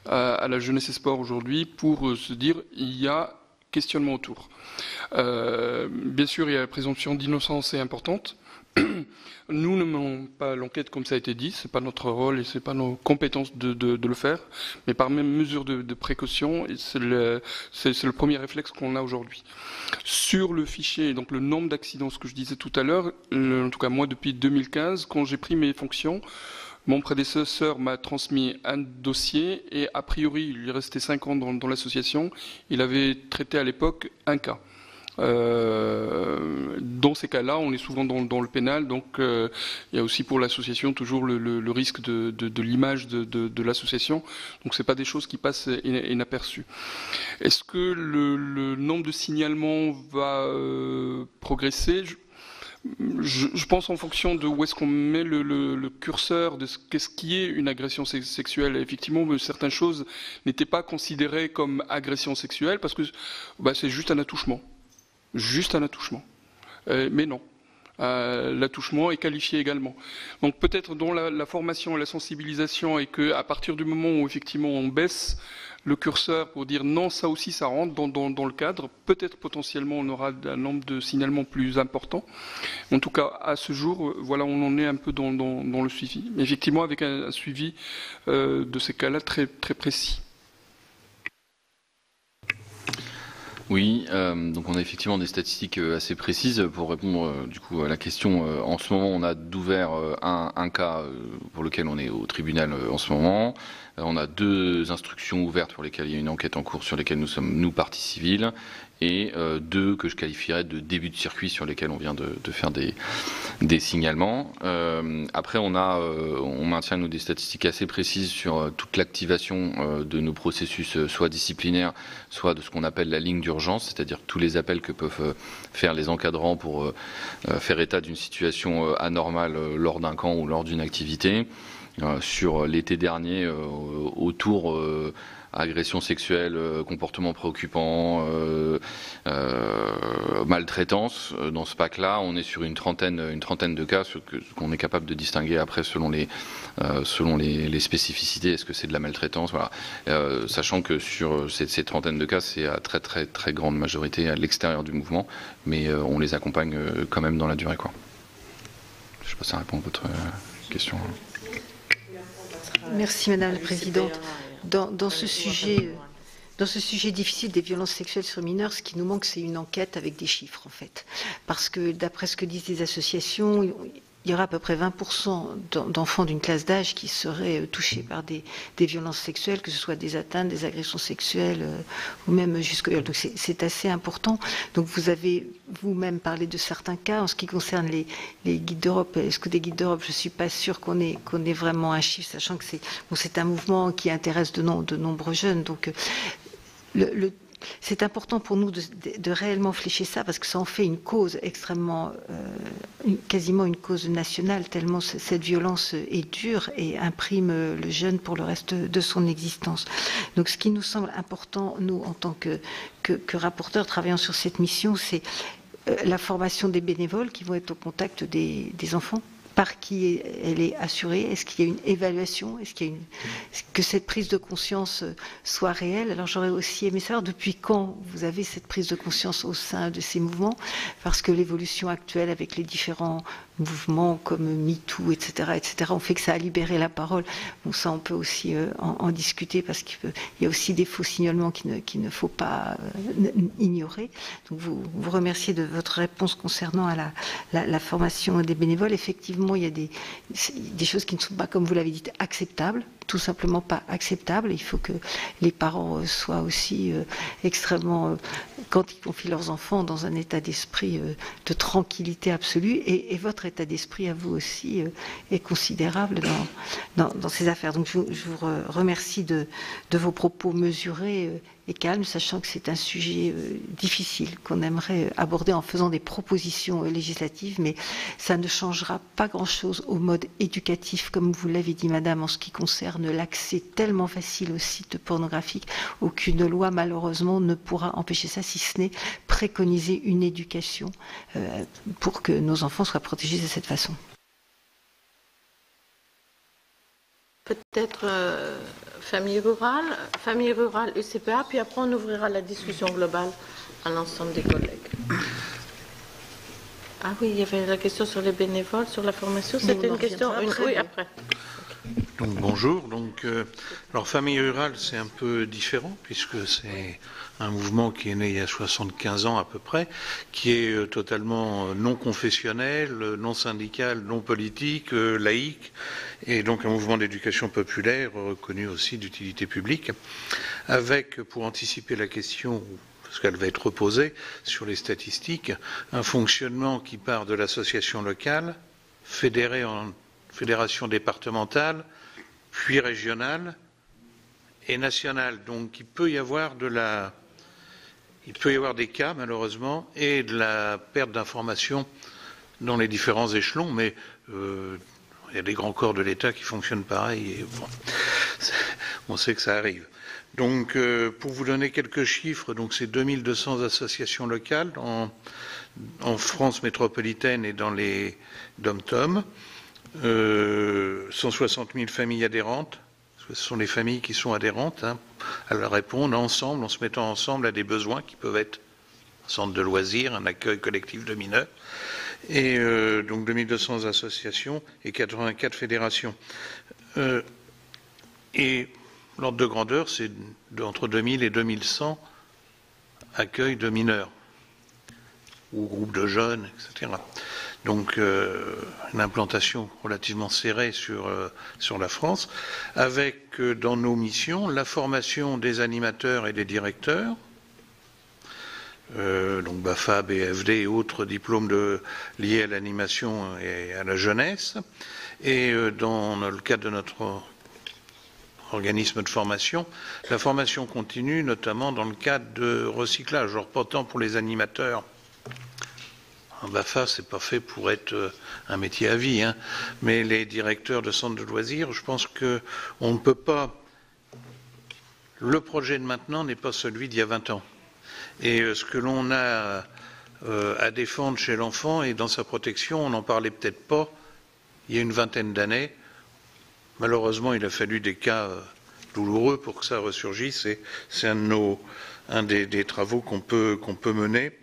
à la jeunesse et sport aujourd'hui pour se dire il y a questionnement autour. Bien sûr, il y a la présomption d'innocence est importante. Nous ne menons pas l'enquête comme ça a été dit, c'est pas notre rôle et c'est pas nos compétences de le faire, mais par même mesure de précaution, c'est le premier réflexe qu'on a aujourd'hui. Sur le fichier, donc le nombre d'accidents, ce que je disais tout à l'heure, en tout cas moi depuis 2015, quand j'ai pris mes fonctions, mon prédécesseur m'a transmis un dossier et a priori, il lui restait 5 ans dans l'association, il avait traité à l'époque un cas. Dans ces cas-là, on est souvent dans le pénal, donc il y a aussi pour l'association toujours le risque de l'image de l'association. Donc c'est pas des choses qui passent inaperçues. Est-ce que le nombre de signalements va progresser? Je pense en fonction de où est-ce qu'on met le curseur de qu'est-ce qui est une agression sexuelle. Effectivement, certaines choses n'étaient pas considérées comme agression sexuelle parce que c'est juste un attouchement. Juste un attouchement. Mais non. l'attouchement est qualifié également. Donc peut-être dans la formation et la sensibilisation, et qu'à partir du moment où effectivement on baisse le curseur pour dire non, ça aussi ça rentre dans le cadre, peut-être potentiellement on aura un nombre de signalements plus important. En tout cas, à ce jour, voilà, on en est un peu dans le suivi. Mais effectivement, avec un suivi de ces cas-là très, très précis. Oui, donc on a effectivement des statistiques assez précises pour répondre du coup à la question. En ce moment, on a d'ouvert un cas pour lequel on est au tribunal en ce moment. On a 2 instructions ouvertes pour lesquelles il y a une enquête en cours sur lesquelles nous sommes, nous, partie civile, et 2 que je qualifierais de début de circuit sur lesquels on vient de faire des signalements. Après, on maintient nous des statistiques assez précises sur toute l'activation de nos processus, soit disciplinaires, soit de ce qu'on appelle la ligne d'urgence, c'est-à-dire tous les appels que peuvent faire les encadrants pour faire état d'une situation anormale lors d'un camp ou lors d'une activité. Sur l'été dernier, autour agression sexuelle, comportement préoccupant, maltraitance. Dans ce pack-là, on est sur une trentaine de cas qu'on est capable de distinguer après selon les spécificités. Est-ce que c'est de la maltraitance, voilà. Sachant que sur ces trentaines de cas, c'est à très très très grande majorité à l'extérieur du mouvement, mais on les accompagne quand même dans la durée, quoi. Je ne sais pas si ça répond à votre question. Merci Madame la Présidente. Dans ce sujet difficile des violences sexuelles sur mineurs, ce qui nous manque, c'est une enquête avec des chiffres, en fait. Parce que d'après ce que disent les associations, il y aura à peu près 20% d'enfants d'une classe d'âge qui seraient touchés par des violences sexuelles, que ce soit des atteintes, des agressions sexuelles ou même jusque... Donc c'est assez important. Donc vous avez vous-même parlé de certains cas. En ce qui concerne les guides d'Europe, est-ce que des guides d'Europe, je ne suis pas sûre qu'on ait vraiment un chiffre, sachant que c'est un mouvement qui intéresse de nombreux jeunes. Donc c'est important pour nous de réellement flécher ça, parce que ça en fait une cause extrêmement, quasiment une cause nationale, tellement cette violence est dure et imprime le jeune pour le reste de son existence. Donc ce qui nous semble important, nous, en tant que rapporteurs travaillant sur cette mission, c'est la formation des bénévoles qui vont être au contact des enfants. Par qui elle est assurée? Est-ce qu'il y a une évaluation? Est-ce qu'il y a que cette prise de conscience soit réelle? Alors j'aurais aussi aimé savoir depuis quand vous avez cette prise de conscience au sein de ces mouvements, parce que l'évolution actuelle avec les différents mouvements comme MeToo, etc., ont fait que ça a libéré la parole. Bon, ça, on peut aussi en discuter, parce qu'il y a aussi des faux signalements qu'il ne faut pas ignorer. Donc vous remerciez de votre réponse concernant la formation des bénévoles. Effectivement, il y a des choses qui ne sont pas, comme vous l'avez dit, acceptables, tout simplement pas acceptables. Il faut que les parents soient aussi extrêmement, quand ils confient leurs enfants, dans un état d'esprit de tranquillité absolue. Et votre état d'esprit à vous aussi est considérable dans ces affaires. Donc je vous remercie de vos propos mesurés et calmes, sachant que c'est un sujet difficile qu'on aimerait aborder en faisant des propositions législatives, mais ça ne changera pas grand-chose au mode éducatif, comme vous l'avez dit, Madame, en ce qui concerne l'accès tellement facile aux sites pornographiques. Aucune loi, malheureusement, ne pourra empêcher ça, si ce n'est préconiser une éducation pour que nos enfants soient protégés de cette façon. Peut-être famille rurale, UCPA, puis après on ouvrira la discussion globale à l'ensemble des collègues. Ah oui, il y avait la question sur les bénévoles, sur la formation. C'était une question. Oui, après. Donc bonjour. Alors famille rurale, c'est un peu différent, puisque c'est un mouvement qui est né il y a 75 ans à peu près, qui est totalement non confessionnel, non syndical, non politique, laïque, et donc un mouvement d'éducation populaire reconnu aussi d'utilité publique, avec, pour anticiper la question, parce qu'elle va être posée sur les statistiques, un fonctionnement qui part de l'association locale, fédérée en fédération départementale, puis régionale et nationale. Donc il peut y avoir des cas, malheureusement, et de la perte d'informations dans les différents échelons, mais il y a des grands corps de l'État qui fonctionnent pareil, et bon, on sait que ça arrive. Donc, pour vous donner quelques chiffres, donc c'est 2200 associations locales en France métropolitaine et dans les dom-tom, 160 000 familles adhérentes. Ce sont les familles qui sont adhérentes, hein, à répondre ensemble, en se mettant ensemble à des besoins qui peuvent être un centre de loisirs, un accueil collectif de mineurs, et donc 2200 associations et 84 fédérations. Et l'ordre de grandeur, c'est entre 2000 et 2100 accueils de mineurs, ou groupes de jeunes, etc. Donc une implantation relativement serrée sur la France, avec dans nos missions la formation des animateurs et des directeurs, donc BAFA, BFD et autres diplômes liés à l'animation et à la jeunesse, et dans le cadre de notre organisme de formation, la formation continue, notamment dans le cadre de recyclage. Alors pas tant pour les animateurs. Un BAFA, c'est pas fait pour être un métier à vie, hein. Mais les directeurs de centres de loisirs, je pense qu'on ne peut pas. Le projet de maintenant n'est pas celui d'il y a 20 ans. Et ce que l'on a à défendre chez l'enfant et dans sa protection, on n'en parlait peut-être pas il y a une vingtaine d'années. Malheureusement, il a fallu des cas douloureux pour que ça ressurgisse. Et c'est un des travaux qu'on peut mener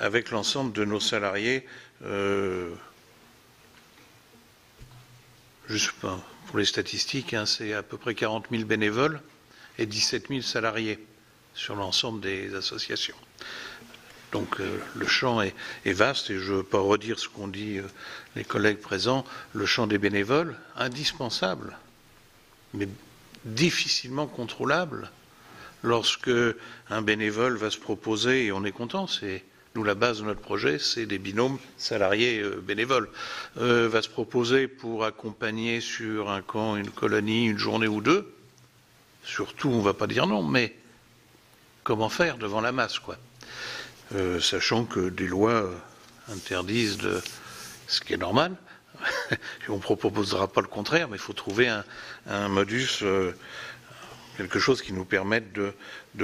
avec l'ensemble de nos salariés, je sais pas, pour les statistiques, hein, c'est à peu près 40 000 bénévoles et 17 000 salariés sur l'ensemble des associations. Donc le champ est vaste, et je ne veux pas redire ce qu'ont dit les collègues présents, le champ des bénévoles, indispensable, mais difficilement contrôlable. Lorsque un bénévole va se proposer, et on est content, c'est nous la base de notre projet, c'est des binômes salariés bénévoles, va se proposer pour accompagner sur un camp, une colonie, une journée ou deux. Surtout, on ne va pas dire non, mais comment faire devant la masse, quoi. Sachant que des lois interdisent ce qui est normal. On ne proposera pas le contraire, mais il faut trouver un modus, quelque chose qui nous permette de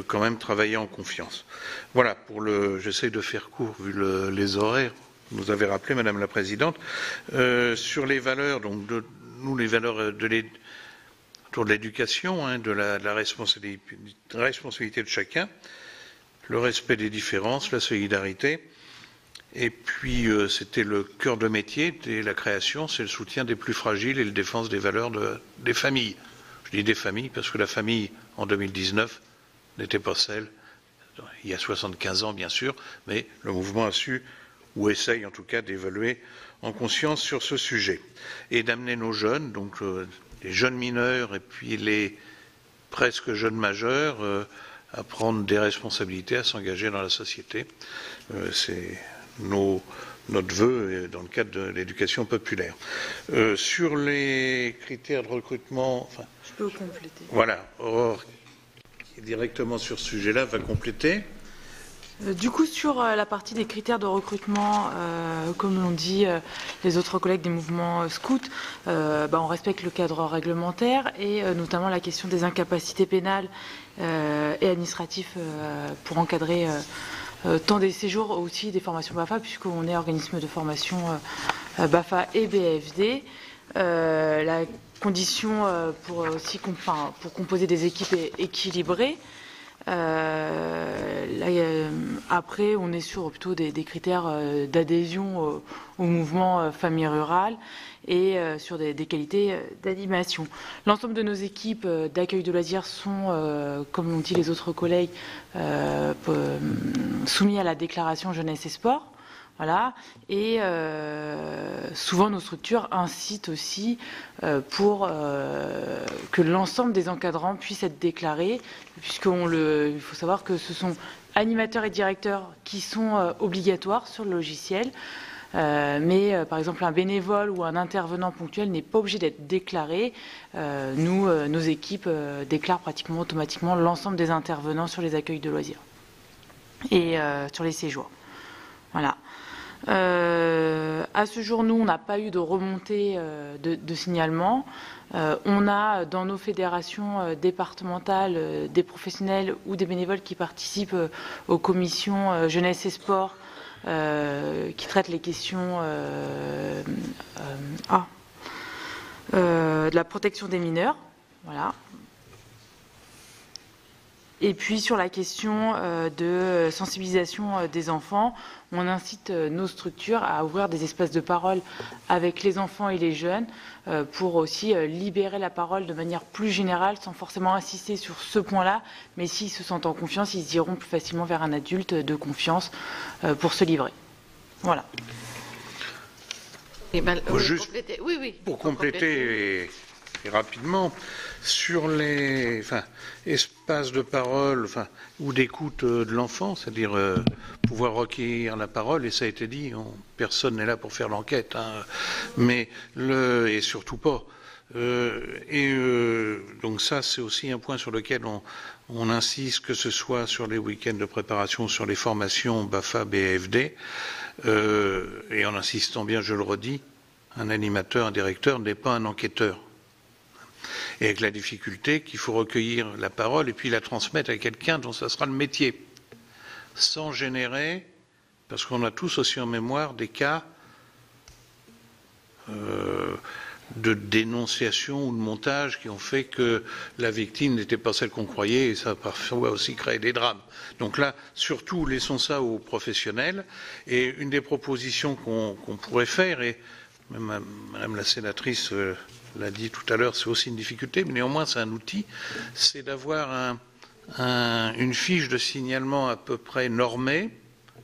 quand même travailler en confiance. Voilà, j'essaie de faire court vu les horaires, vous avez rappelé, Madame la Présidente. Sur les valeurs, donc les valeurs autour de l'éducation, hein, de la responsabilité de chacun, le respect des différences, la solidarité, et puis c'était le cœur de métier de la création, c'est le soutien des plus fragiles et la défense des valeurs des familles. Je dis des familles parce que la famille, en 2019, n'était pas celle, il y a 75 ans bien sûr, mais le mouvement a su, ou essaye en tout cas, d'évoluer en conscience sur ce sujet. Et d'amener nos jeunes, donc les jeunes mineurs et puis les presque jeunes majeurs, à prendre des responsabilités, à s'engager dans la société. C'est notre vœu dans le cadre de l'éducation populaire. Sur les critères de recrutement... Enfin, je peux compléter. Voilà, Aurore, qui est directement sur ce sujet-là, va compléter. Du coup, sur la partie des critères de recrutement, comme l'ont dit les autres collègues des mouvements scouts, on respecte le cadre réglementaire et notamment la question des incapacités pénales et administratives pour encadrer tant des séjours aussi des formations BAFA, puisqu'on est organisme de formation BAFA et BFD. La condition pour composer des équipes équilibrées. Après, on est sur plutôt des critères d'adhésion au mouvement famille rurale et sur des qualités d'animation. L'ensemble de nos équipes d'accueil de loisirs sont, comme l'ont dit les autres collègues, soumis à la déclaration jeunesse et sport. Voilà. Et souvent, nos structures incitent aussi pour que l'ensemble des encadrants puissent être déclarés, puisqu'il faut savoir que ce sont animateurs et directeurs qui sont obligatoires sur le logiciel. Mais par exemple, un bénévole ou un intervenant ponctuel n'est pas obligé d'être déclaré. Nos équipes déclarent pratiquement automatiquement l'ensemble des intervenants sur les accueils de loisirs et sur les séjours. Voilà. À ce jour, nous, on n'a pas eu de remontée de signalement. On a dans nos fédérations départementales des professionnels ou des bénévoles qui participent aux commissions jeunesse et sport qui traitent les questions de la protection des mineurs. Voilà. Et puis sur la question de sensibilisation des enfants, on incite nos structures à ouvrir des espaces de parole avec les enfants et les jeunes pour aussi libérer la parole de manière plus générale sans forcément insister sur ce point-là, mais s'ils se sentent en confiance, ils iront plus facilement vers un adulte de confiance pour se livrer. Voilà. Juste pour compléter et rapidement, sur les espaces de parole ou d'écoute de l'enfant, c'est-à-dire pouvoir recueillir la parole, et ça a été dit, personne n'est là pour faire l'enquête, mais et surtout pas. Donc ça, c'est aussi un point sur lequel on insiste, que ce soit sur les week-ends de préparation, sur les formations BAFA, BAFD, et en insistant bien, je le redis, un animateur, un directeur n'est pas un enquêteur. Et avec la difficulté qu'il faut recueillir la parole et puis la transmettre à quelqu'un dont ça sera le métier, sans générer, parce qu'on a tous aussi en mémoire des cas de dénonciation ou de montage qui ont fait que la victime n'était pas celle qu'on croyait, et ça a parfois aussi créé des drames. Donc là, surtout, laissons ça aux professionnels. Et une des propositions qu'on pourrait faire, et même Madame la sénatrice l'a dit tout à l'heure, c'est aussi une difficulté, mais néanmoins c'est un outil, c'est d'avoir une fiche de signalement à peu près normée,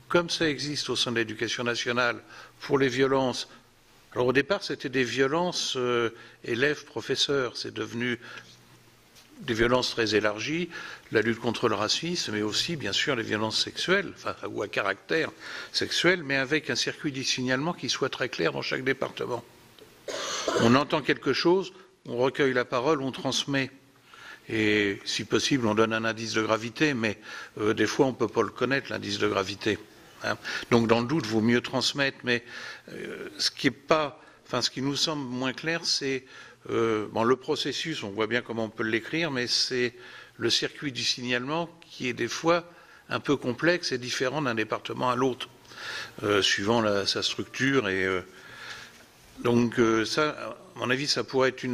comme ça existe au sein de l'éducation nationale pour les violences. Alors au départ c'était des violences élèves-professeurs, c'est devenu des violences très élargies, la lutte contre le racisme, mais aussi bien sûr les violences sexuelles, ou à caractère sexuel, mais avec un circuit de signalement qui soit très clair dans chaque département. On entend quelque chose, on recueille la parole, on transmet. Et si possible, on donne un indice de gravité, mais des fois, on ne peut pas le connaître, l'indice de gravité. Donc, dans le doute, il vaut mieux transmettre. Mais ce qui nous semble moins clair, c'est le processus, on voit bien comment on peut l'écrire, mais c'est le circuit du signalement qui est des fois un peu complexe et différent d'un département à l'autre, suivant sa structure et... Donc ça, à mon avis, ça pourrait être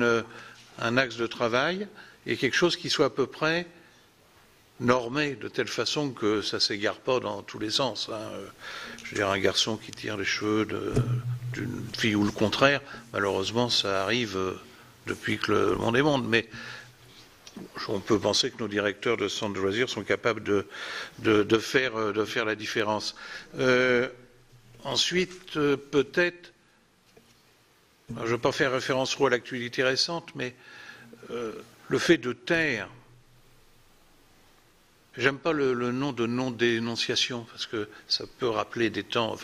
un axe de travail et quelque chose qui soit à peu près normé de telle façon que ça ne s'égare pas dans tous les sens. Je veux dire, un garçon qui tire les cheveux d'une fille ou le contraire, malheureusement, ça arrive depuis que le monde est monde. Mais on peut penser que nos directeurs de centres de loisirs sont capables de faire la différence. Ensuite, peut-être... Je ne veux pas faire référence trop à l'actualité récente, mais le fait de taire, j'aime pas le nom de non-dénonciation, parce que ça peut rappeler des temps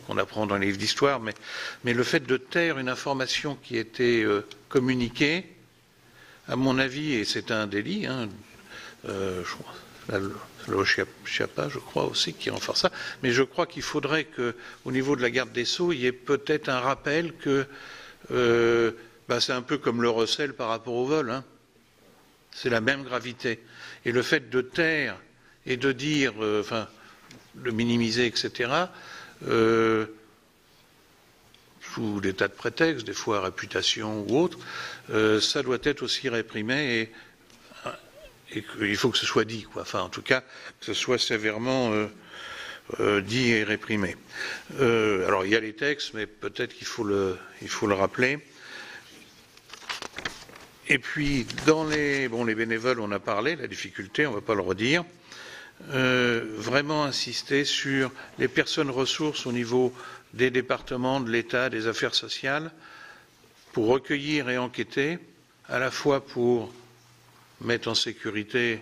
qu'on apprend dans les livres d'histoire, mais le fait de taire une information qui était communiquée, à mon avis, et c'est un délit, la loi Schiappa, je crois aussi, qui renforce ça, mais je crois qu'il faudrait qu'au niveau de la garde des Sceaux, il y ait peut-être un rappel que c'est un peu comme le recel par rapport au vol. C'est la même gravité. Et le fait de taire et de dire, de minimiser, etc., sous des tas de prétextes, des fois réputation ou autre, ça doit être aussi réprimé et il faut que ce soit dit, quoi. En tout cas, que ce soit sévèrement dit et réprimé. Alors il y a les textes, mais peut-être qu'il faut le rappeler. Et puis dans les bénévoles, on a parlé, la difficulté, on ne va pas le redire. Vraiment insister sur les personnes ressources au niveau des départements, de l'État, des affaires sociales, pour recueillir et enquêter, à la fois pour mettre en sécurité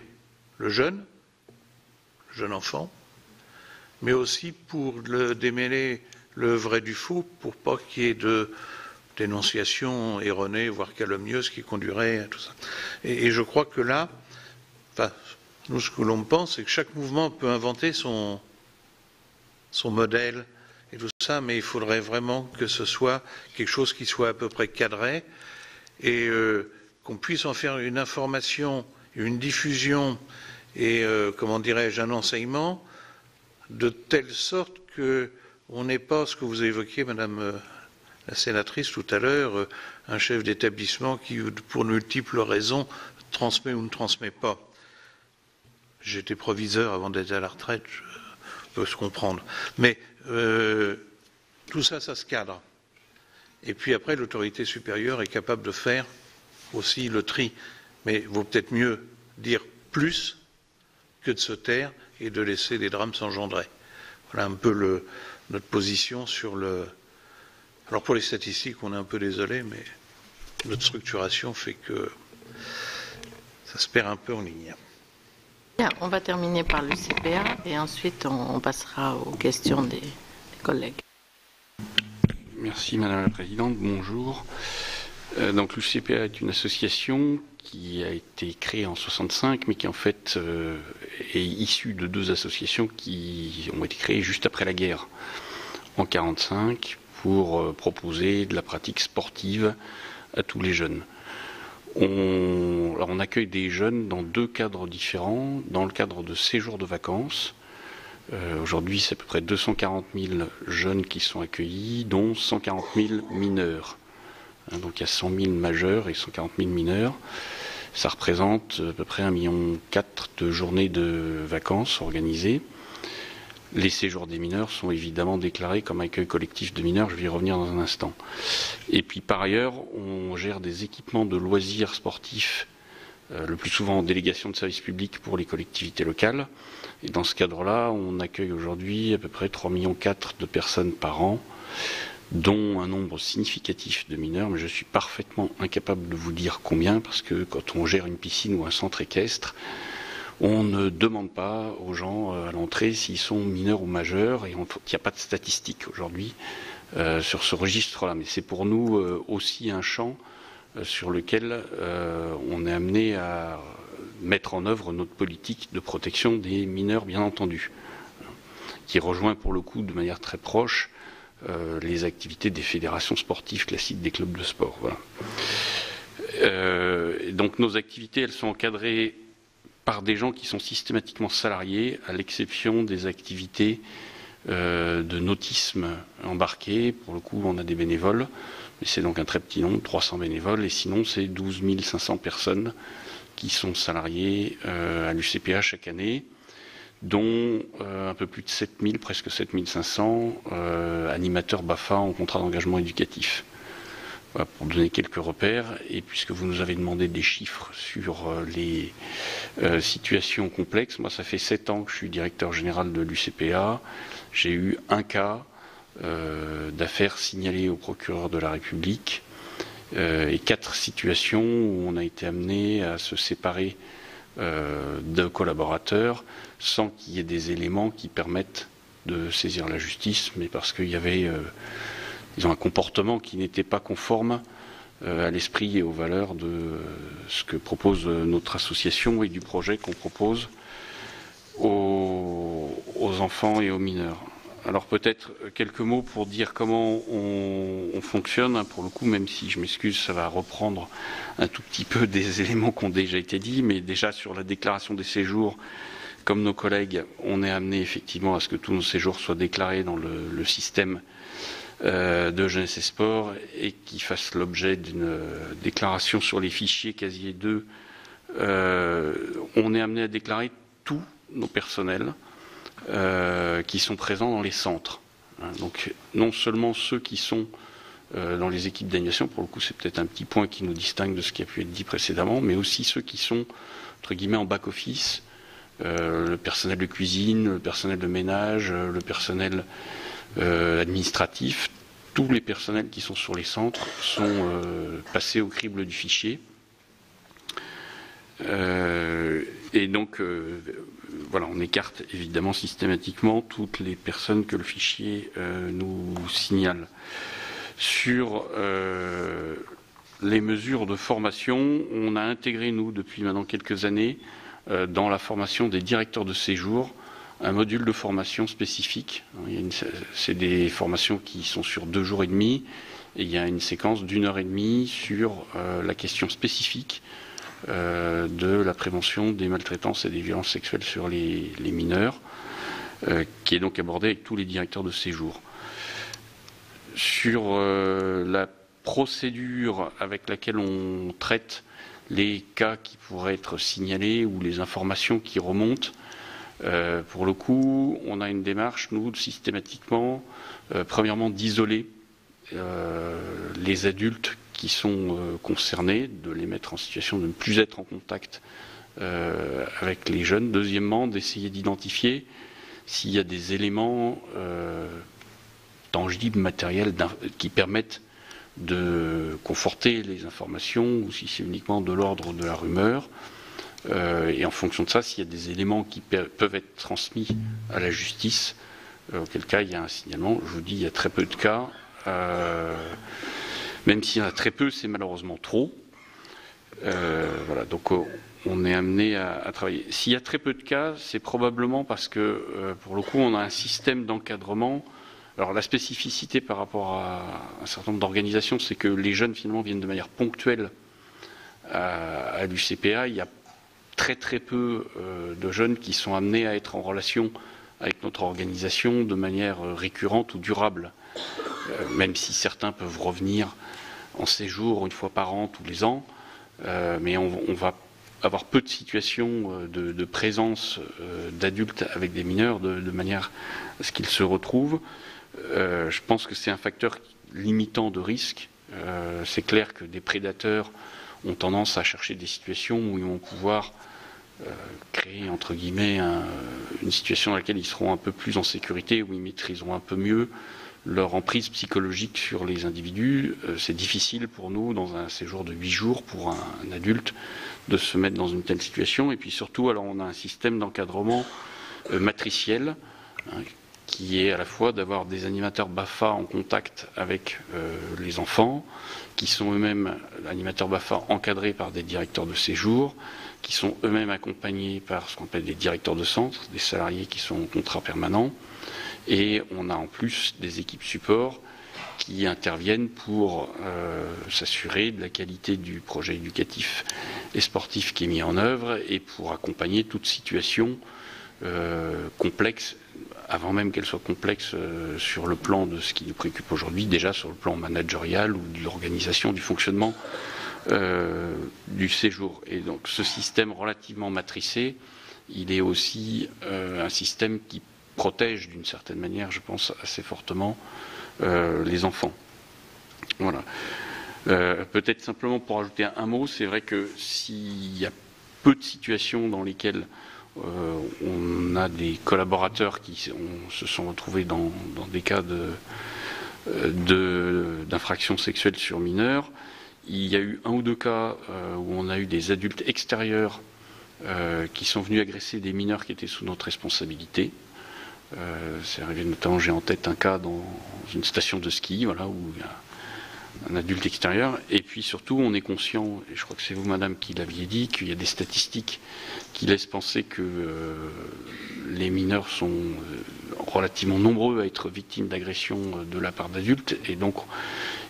le jeune enfant, mais aussi pour démêler le vrai du faux, pour pas qu'il y ait de dénonciation erronée, voire calomnieuse, qui conduirait à tout ça. Et je crois que là, nous, ce que l'on pense, c'est que chaque mouvement peut inventer son modèle et tout ça. ça, mais il faudrait vraiment que ce soit quelque chose qui soit à peu près cadré et qu'on puisse en faire une information, une diffusion et, comment dirais-je, un enseignement de telle sorte qu'on n'ait pas ce que vous évoquiez, Madame la sénatrice, tout à l'heure, un chef d'établissement qui, pour multiples raisons, transmet ou ne transmet pas. J'étais proviseur avant d'être à la retraite, je peux se comprendre. Mais tout ça, ça se cadre. Et puis après, l'autorité supérieure est capable de faire aussi le tri. Mais il vaut peut-être mieux dire plus que de se taire et de laisser des drames s'engendrer. Voilà un peu notre position sur le... Alors pour les statistiques, on est un peu désolé, mais notre structuration fait que ça se perd un peu en ligne. Bien, on va terminer par l'UCPA et ensuite on passera aux questions des collègues. Merci Madame la Présidente, bonjour. Donc l'UCPA est une association qui a été créée en 1965, mais qui en fait est issue de deux associations qui ont été créées juste après la guerre, en 1945, pour proposer de la pratique sportive à tous les jeunes. On accueille des jeunes dans deux cadres différents, dans le cadre de séjours de vacances. Aujourd'hui, c'est à peu près 240 000 jeunes qui sont accueillis, dont 140 000 mineurs. Donc il y a 100 000 majeurs et 140 000 mineurs. Ça représente à peu près 1,4 million de journées de vacances organisées. Les séjours des mineurs sont évidemment déclarés comme accueil collectif de mineurs, je vais y revenir dans un instant. Et puis par ailleurs, on gère des équipements de loisirs sportifs, le plus souvent en délégation de service public pour les collectivités locales. Et dans ce cadre-là, on accueille aujourd'hui à peu près 3,4 millions de personnes par an, dont un nombre significatif de mineurs, mais je suis parfaitement incapable de vous dire combien, parce que quand on gère une piscine ou un centre équestre, on ne demande pas aux gens à l'entrée s'ils sont mineurs ou majeurs, et il n'y a pas de statistiques aujourd'hui sur ce registre-là. Mais c'est pour nous aussi un champ sur lequel on est amené à mettre en œuvre notre politique de protection des mineurs, bien entendu, qui rejoint pour le coup de manière très proche les activités des fédérations sportives classiques des clubs de sport. Voilà. Donc nos activités, elles sont encadrées par des gens qui sont systématiquement salariés, à l'exception des activités de nautisme embarqué. Pour le coup, on a des bénévoles, mais c'est donc un très petit nombre, 300 bénévoles, et sinon c'est 12 500 personnes qui sont salariées à l'UCPA chaque année, dont un peu plus de 7 000, presque 7 500 animateurs BAFA en contrat d'engagement éducatif. Voilà, pour donner quelques repères, et puisque vous nous avez demandé des chiffres sur les situations complexes, moi ça fait 7 ans que je suis directeur général de l'UCPA, j'ai eu un cas d'affaires signalées au procureur de la République, et 4 situations où on a été amené à se séparer de collaborateurs sans qu'il y ait des éléments qui permettent de saisir la justice, mais parce qu'il y avait ils ont un comportement qui n'était pas conforme à l'esprit et aux valeurs de ce que propose notre association et du projet qu'on propose aux enfants et aux mineurs. Alors peut-être quelques mots pour dire comment on fonctionne. Pour le coup, même si je m'excuse, ça va reprendre un tout petit peu des éléments qui ont déjà été dits, mais déjà sur la déclaration des séjours, comme nos collègues, on est amené effectivement à ce que tous nos séjours soient déclarés dans le système de jeunesse et sport et qui fasse l'objet d'une déclaration sur les fichiers casier 2. On est amené à déclarer tous nos personnels qui sont présents dans les centres. Donc non seulement ceux qui sont dans les équipes d'animation, pour le coup c'est peut-être un petit point qui nous distingue de ce qui a pu être dit précédemment, mais aussi ceux qui sont entre guillemets en back-office, le personnel de cuisine, le personnel de ménage, le personnel administratif, tous les personnels qui sont sur les centres sont passés au crible du fichier. Et donc, voilà, on écarte évidemment systématiquement toutes les personnes que le fichier nous signale. Sur les mesures de formation, on a intégré, nous, depuis maintenant quelques années, dans la formation des directeurs de séjour, un module de formation spécifique. C'est des formations qui sont sur 2 jours et demi, et il y a une séquence d'1 heure et demie sur la question spécifique de la prévention des maltraitances et des violences sexuelles sur les mineurs, qui est donc abordée avec tous les directeurs de séjour. Sur la procédure avec laquelle on traite les cas qui pourraient être signalés ou les informations qui remontent, pour le coup, on a une démarche, nous, systématiquement, premièrement, d'isoler les adultes qui sont concernés, de les mettre en situation de ne plus être en contact avec les jeunes. Deuxièmement, d'essayer d'identifier s'il y a des éléments tangibles, matériels, qui permettent de conforter les informations, ou si c'est uniquement de l'ordre de la rumeur. Et en fonction de ça, s'il y a des éléments qui peuvent être transmis à la justice, auquel cas il y a un signalement. Je vous dis, il y a très peu de cas. Même s'il y en a très peu, c'est malheureusement trop. Voilà, donc on est amené à travailler. S'il y a très peu de cas, c'est probablement parce que, pour le coup, on a un système d'encadrement. Alors la spécificité par rapport à un certain nombre d'organisations, c'est que les jeunes finalement viennent de manière ponctuelle à l'UCPA. Il y a très très peu de jeunes qui sont amenés à être en relation avec notre organisation de manière récurrente ou durable, même si certains peuvent revenir en séjour une fois par an, tous les ans, mais on va avoir peu de situations de présence d'adultes avec des mineurs de manière à ce qu'ils se retrouvent. Je pense que c'est un facteur limitant de risque. C'est clair que des prédateurs ont tendance à chercher des situations où ils vont pouvoir créer, entre guillemets, une situation dans laquelle ils seront un peu plus en sécurité, où ils maîtriseront un peu mieux leur emprise psychologique sur les individus. C'est difficile pour nous, dans un séjour de 8 jours, pour un adulte, de se mettre dans une telle situation. Et puis surtout, alors on a un système d'encadrement matriciel, qui est à la fois d'avoir des animateurs BAFA en contact avec les enfants, qui sont eux-mêmes animateurs BAFA encadrés par des directeurs de séjour, qui sont eux-mêmes accompagnés par ce qu'on appelle des directeurs de centre, des salariés qui sont en contrat permanent. Et on a en plus des équipes support qui interviennent pour s'assurer de la qualité du projet éducatif et sportif qui est mis en œuvre et pour accompagner toute situation complexe, avant même qu'elle soit complexe sur le plan de ce qui nous préoccupe aujourd'hui, déjà sur le plan managérial ou de l'organisation, du fonctionnement du séjour. Et donc ce système relativement matricé, il est aussi un système qui protège d'une certaine manière, je pense, assez fortement les enfants. Voilà. Peut-être simplement pour ajouter un mot, c'est vrai que s'il y a peu de situations dans lesquelles on a des collaborateurs qui se sont retrouvés dans des cas d'infractions sexuelles sur mineurs, il y a eu 1 ou 2 cas où on a eu des adultes extérieurs qui sont venus agresser des mineurs qui étaient sous notre responsabilité. C'est arrivé notamment, j'ai en tête un cas dans une station de ski, voilà, où il y a un adulte extérieur. Et puis surtout, on est conscient, et je crois que c'est vous, madame, qui l'aviez dit, qu'il y a des statistiques qui laissent penser que les mineurs sont relativement nombreux à être victimes d'agressions de la part d'adultes. Et donc,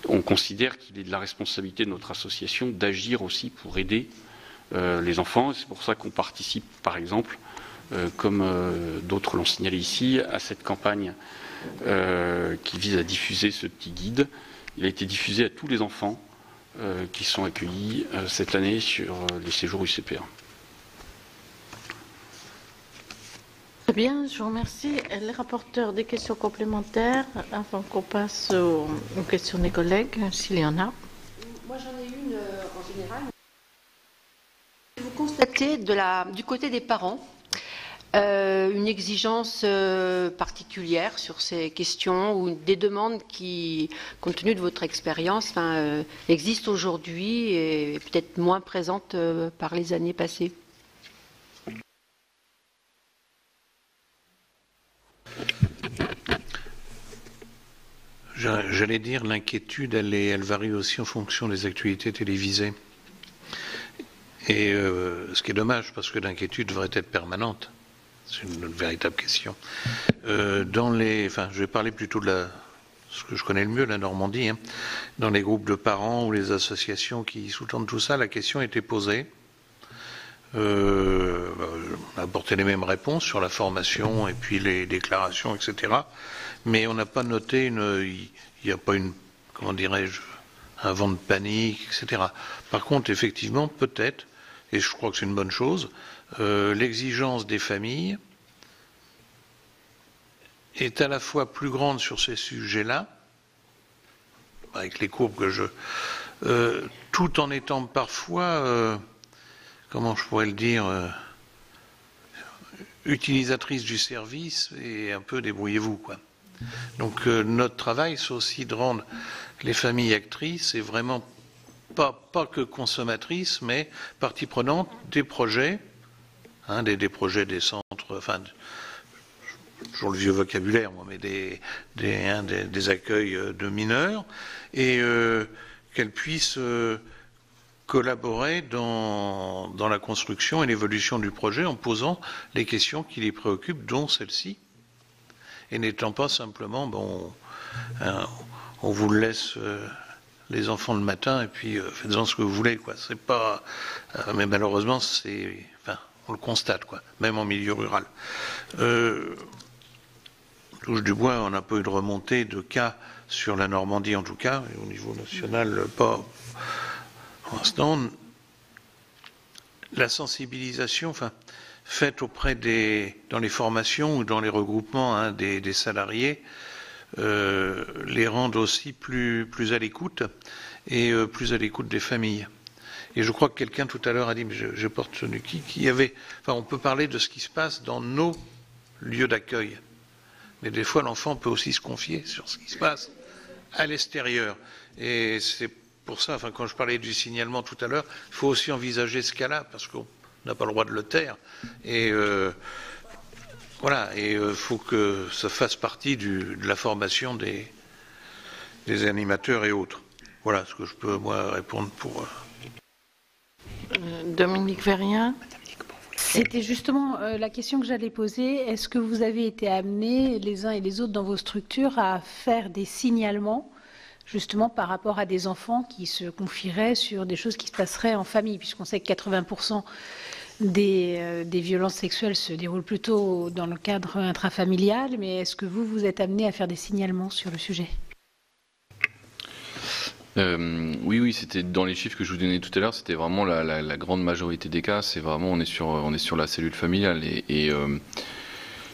on considère qu'il est de la responsabilité de notre association d'agir aussi pour aider les enfants. C'est pour ça qu'on participe, par exemple, comme d'autres l'ont signalé ici, à cette campagne qui vise à diffuser ce petit guide. Il a été diffusé à tous les enfants qui sont accueillis cette année sur les séjours UCPA. Très bien, je vous remercie. Les rapporteurs, des questions complémentaires avant qu'on passe aux questions des collègues, s'il y en a. Moi, j'en ai une en général. Vous constatez du côté des parents une exigence particulière sur ces questions ou des demandes qui, compte tenu de votre expérience, existent aujourd'hui et peut-être moins présentes par les années passées. J'allais dire, l'inquiétude, elle varie aussi en fonction des actualités télévisées. Et ce qui est dommage, parce que l'inquiétude devrait être permanente. C'est une véritable question. Je vais parler plutôt de ce que je connais le mieux, la Normandie. Hein. Dans les groupes de parents ou les associations qui sous-tendent tout ça, la question a été posée. On a apporté les mêmes réponses sur la formation et puis les déclarations, etc. Mais on n'a pas noté il n'y a pas comment dirais-je, un vent de panique, etc. Par contre, effectivement, peut-être, et je crois que c'est une bonne chose, l'exigence des familles est à la fois plus grande sur ces sujets-là, avec les courbes tout en étant parfois, comment je pourrais le dire, utilisatrice du service et un peu débrouillez-vous, quoi. Donc notre travail, c'est aussi de rendre les familles actrices et vraiment pas que consommatrices, mais partie prenante des projets, des projets des centres, enfin, toujours le vieux vocabulaire, moi, mais des accueils de mineurs, et qu'elles puissent collaborer dans la construction et l'évolution du projet en posant les questions qui les préoccupent, dont celle-ci, et n'étant pas simplement, on vous laisse les enfants le matin et puis faites-en ce que vous voulez, quoi. C'est pas, mais malheureusement, on le constate, quoi, même en milieu rural. Touche du bois, on n'a pas eu de remontée de cas sur la Normandie, en tout cas, et au niveau national, pas pour l'instant. La sensibilisation, faite dans les formations ou dans les regroupements des salariés, les rendent aussi plus à l'écoute et plus à l'écoute des familles. Et je crois que quelqu'un tout à l'heure a dit, mais je porte ce qui avait, on peut parler de ce qui se passe dans nos lieux d'accueil, mais des fois l'enfant peut aussi se confier sur ce qui se passe à l'extérieur. Et c'est pour ça, quand je parlais du signalement tout à l'heure, il faut aussi envisager ce cas-là, parce qu'on n'a pas le droit de le taire. Et voilà, et il faut que ça fasse partie de la formation des animateurs et autres. Voilà ce que je peux, moi, répondre pour... Dominique Vérien. C'était justement la question que j'allais poser. Est-ce que vous avez été amenés, les uns et les autres, dans vos structures, à faire des signalements, justement par rapport à des enfants qui se confieraient sur des choses qui se passeraient en famille, puisqu'on sait que 80% des violences sexuelles se déroulent plutôt dans le cadre intrafamilial, mais est-ce que vous êtes amenés à faire des signalements sur le sujet ? Oui, c'était dans les chiffres que je vous donnais tout à l'heure, c'était vraiment la grande majorité des cas, c'est vraiment on est sur la cellule familiale et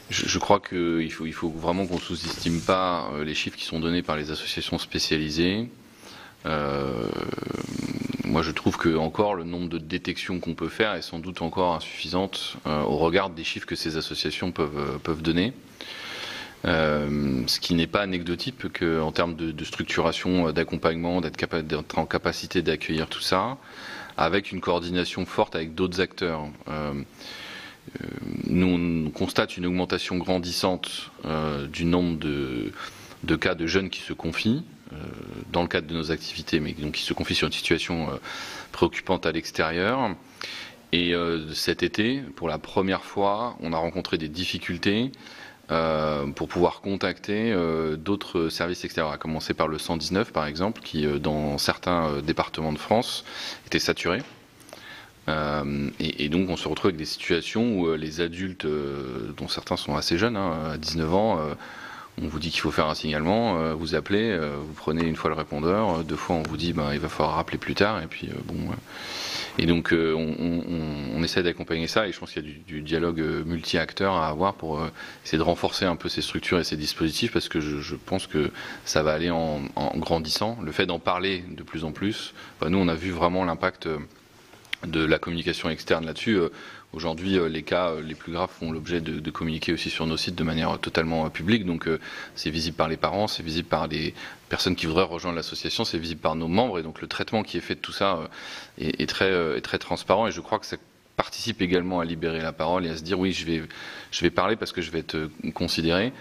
je crois qu'il faut vraiment qu'on sous-estime pas les chiffres qui sont donnés par les associations spécialisées. Moi, je trouve que encore le nombre de détections qu'on peut faire est sans doute encore insuffisante au regard des chiffres que ces associations peuvent donner. Ce qui n'est pas anecdotique qu'en termes de structuration, d'accompagnement, d'être en capacité d'accueillir tout ça, avec une coordination forte avec d'autres acteurs. Nous, on constate une augmentation grandissante du nombre de cas de jeunes qui se confient dans le cadre de nos activités, mais donc qui se confient sur une situation préoccupante à l'extérieur. Et cet été, pour la première fois, on a rencontré des difficultés pour pouvoir contacter d'autres services extérieurs, à commencer par le 119 par exemple, qui dans certains départements de France était saturé. Et donc on se retrouve avec des situations où les adultes, dont certains sont assez jeunes, à 19 ans, on vous dit qu'il faut faire un signalement, vous appelez, vous prenez une fois le répondeur, deux fois on vous dit il va falloir rappeler plus tard, et puis et donc on essaie d'accompagner ça, et je pense qu'il y a du dialogue multi-acteurs à avoir pour essayer de renforcer un peu ces structures et ces dispositifs, parce que je pense que ça va aller en grandissant. Le fait d'en parler de plus en plus, nous on a vu vraiment l'impact de la communication externe là-dessus. Aujourd'hui, les cas les plus graves font l'objet de communiquer aussi sur nos sites de manière totalement publique. Donc c'est visible par les parents, c'est visible par les personnes qui voudraient rejoindre l'association, c'est visible par nos membres. Et donc le traitement qui est fait de tout ça est très transparent. Et je crois que ça participe également à libérer la parole et à se dire oui, je vais parler parce que je vais être considéré.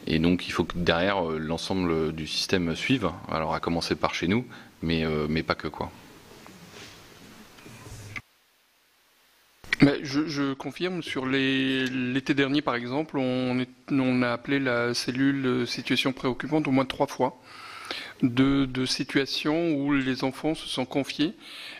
Et donc il faut que derrière l'ensemble du système suive. Alors à commencer par chez nous, mais pas que quoi. Mais je confirme, sur l'été dernier par exemple, on a appelé la cellule situation préoccupante au moins 3 fois. De situations où les enfants se sont confiés,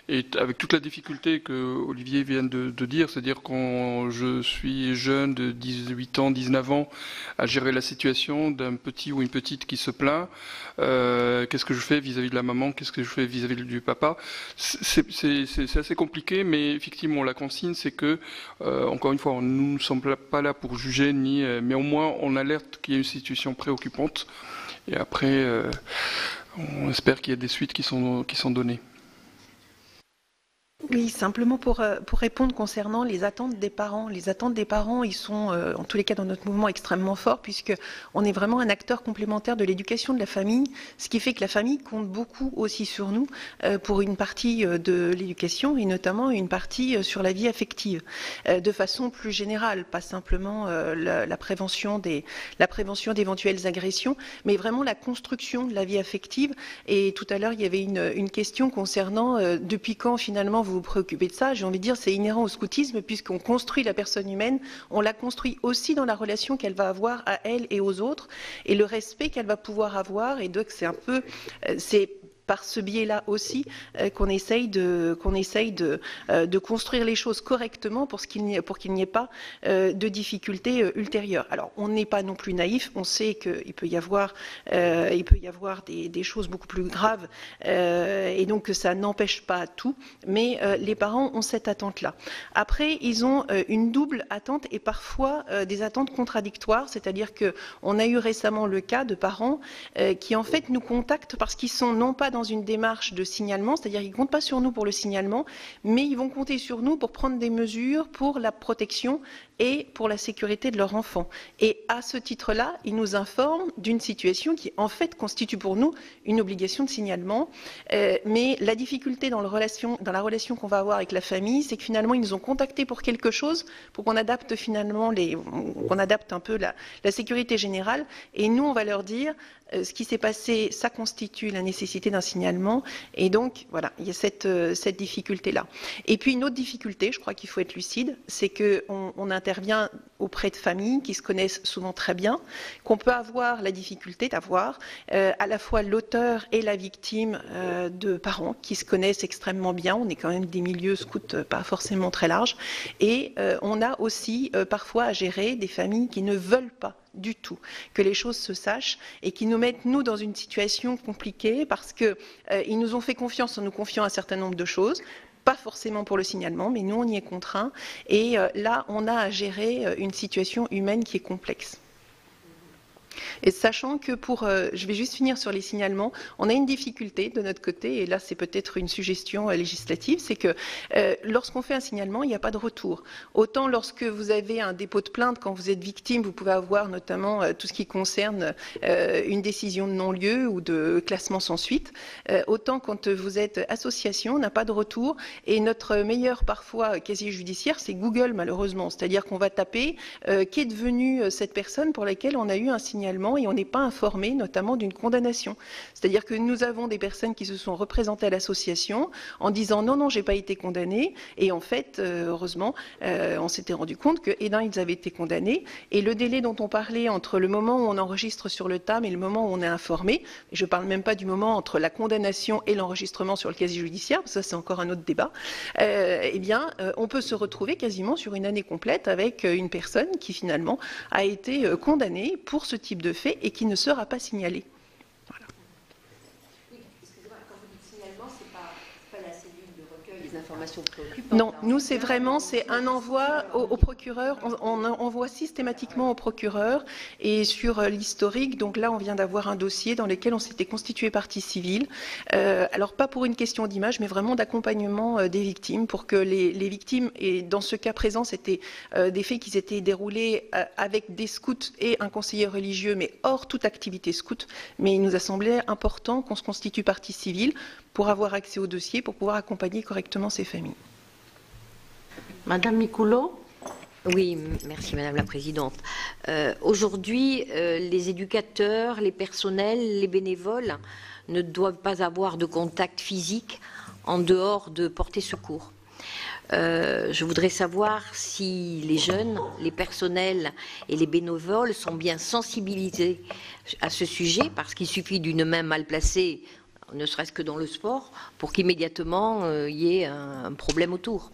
et avec toute la difficulté que Olivier vient de dire, c'est-à-dire quand je suis jeune de 18 ans, 19 ans, à gérer la situation d'un petit ou une petite qui se plaint, qu'est-ce que je fais vis-à-vis de la maman, qu'est-ce que je fais vis-à-vis du papa, c'est assez compliqué, mais effectivement la consigne c'est que, encore une fois, nous ne sommes pas là pour juger, mais au moins on alerte qu'il y a une situation préoccupante. Et après, on espère qu'il y a des suites qui sont données. Oui, simplement pour répondre concernant les attentes des parents. Les attentes des parents, ils sont, en tous les cas dans notre mouvement, extrêmement forts, puisqu'on est vraiment un acteur complémentaire de l'éducation de la famille, ce qui fait que la famille compte beaucoup aussi sur nous pour une partie de l'éducation, et notamment une partie sur la vie affective, de façon plus générale, pas simplement la prévention d'éventuelles agressions, mais vraiment la construction de la vie affective. Et tout à l'heure, il y avait une question concernant depuis quand finalement vous préoccupez de ça. J'ai envie de dire c'est inhérent au scoutisme, puisqu'on construit la personne humaine, on la construit aussi dans la relation qu'elle va avoir à elle et aux autres, et le respect qu'elle va pouvoir avoir. Et donc c'est par ce biais-là aussi qu'on essaye de construire les choses correctement pour qu'il n'y ait pas de difficultés ultérieures. Alors, on n'est pas non plus naïf, on sait qu'il peut y avoir des choses beaucoup plus graves, et donc que ça n'empêche pas tout, mais les parents ont cette attente-là. Après, ils ont une double attente et parfois des attentes contradictoires, c'est-à-dire qu'on a eu récemment le cas de parents qui en fait nous contactent parce qu'ils sont non pas dans une démarche de signalement, c'est-à-dire qu'ils ne comptent pas sur nous pour le signalement, mais ils vont compter sur nous pour prendre des mesures pour la protection et pour la sécurité de leur enfant. Et à ce titre-là, ils nous informent d'une situation qui en fait constitue pour nous une obligation de signalement. Mais la difficulté dans la relation qu'on va avoir avec la famille, c'est que finalement ils nous ont contactés pour quelque chose, pour qu'on adapte finalement qu'on adapte un peu la sécurité générale, et nous on va leur dire ce qui s'est passé, ça constitue la nécessité d'un signalement, et donc voilà, il y a cette difficulté-là. Et puis une autre difficulté, je crois qu'il faut être lucide, c'est qu'on intervient auprès de familles qui se connaissent souvent très bien, qu'on peut avoir la difficulté d'avoir à la fois l'auteur et la victime de parents qui se connaissent extrêmement bien. On est quand même des milieux scouts pas forcément très larges, et on a aussi parfois à gérer des familles qui ne veulent pas du tout que les choses se sachent, et qui nous mettent nous dans une situation compliquée parce qu'ils nous ont fait confiance en nous confiant un certain nombre de choses, pas forcément pour le signalement, mais nous on y est contraints, et là on a à gérer une situation humaine qui est complexe. Et sachant que je vais juste finir sur les signalements, on a une difficulté de notre côté, et là c'est peut-être une suggestion législative, c'est que lorsqu'on fait un signalement, il n'y a pas de retour. Autant lorsque vous avez un dépôt de plainte, quand vous êtes victime, vous pouvez avoir notamment tout ce qui concerne une décision de non-lieu ou de classement sans suite, autant quand vous êtes association, on n'a pas de retour, et notre meilleur parfois casier judiciaire, c'est Google malheureusement, c'est-à-dire qu'on va taper qu'est devenue cette personne pour laquelle on a eu un signalement, et on n'est pas informé notamment d'une condamnation. C'est-à-dire que nous avons des personnes qui se sont représentées à l'association en disant non, j'ai pas été condamné, et en fait, heureusement, on s'était rendu compte que ils avaient été condamnés, et le délai dont on parlait entre le moment où on enregistre sur le TAM et le moment où on est informé, je ne parle même pas du moment entre la condamnation et l'enregistrement sur le casier judiciaire, ça c'est encore un autre débat, on peut se retrouver quasiment sur une année complète avec une personne qui finalement a été condamnée pour ce type de fait et qui ne sera pas signalé. Voilà. Oui, excusez-moi, quand vous dites signalement, c'est pas la cellule de recueil des informations préoccupantes. Non, nous c'est vraiment un envoi au procureur, on envoie systématiquement au procureur, et sur l'historique, donc là on vient d'avoir un dossier dans lequel on s'était constitué partie civile, alors pas pour une question d'image, mais vraiment d'accompagnement des victimes, pour que les victimes, et dans ce cas présent c'était des faits qui s'étaient déroulés avec des scouts et un conseiller religieux, mais hors toute activité scout, mais il nous a semblé important qu'on se constitue partie civile pour avoir accès au dossier, pour pouvoir accompagner correctement ces familles. Madame Micouleau. Oui, merci Madame la Présidente. Aujourd'hui, les éducateurs, les personnels, les bénévoles ne doivent pas avoir de contact physique en dehors de porter secours. Je voudrais savoir si les jeunes, les personnels et les bénévoles sont bien sensibilisés à ce sujet, parce qu'il suffit d'une main mal placée, ne serait-ce que dans le sport, pour qu'immédiatement il y ait un problème autour.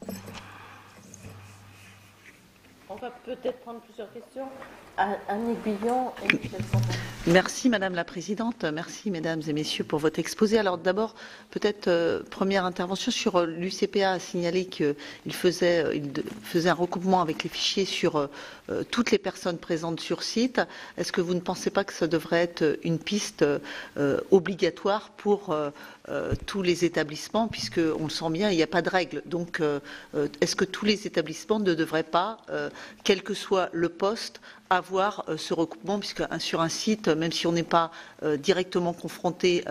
On va peut-être prendre plusieurs questions. Anne Guillon et Michel Sapin. Merci Madame la Présidente, merci Mesdames et Messieurs pour votre exposé. Alors d'abord, peut-être première intervention sur l'UCPA a signalé qu'il faisait un recoupement avec les fichiers sur toutes les personnes présentes sur site. Est-ce que vous ne pensez pas que ça devrait être une piste obligatoire pour tous les établissements, puisque on le sent bien, il n'y a pas de règle. Donc, est-ce que tous les établissements ne devraient pas, quel que soit le poste, avoir ce recoupement, puisque sur un site, même si on n'est pas directement confronté,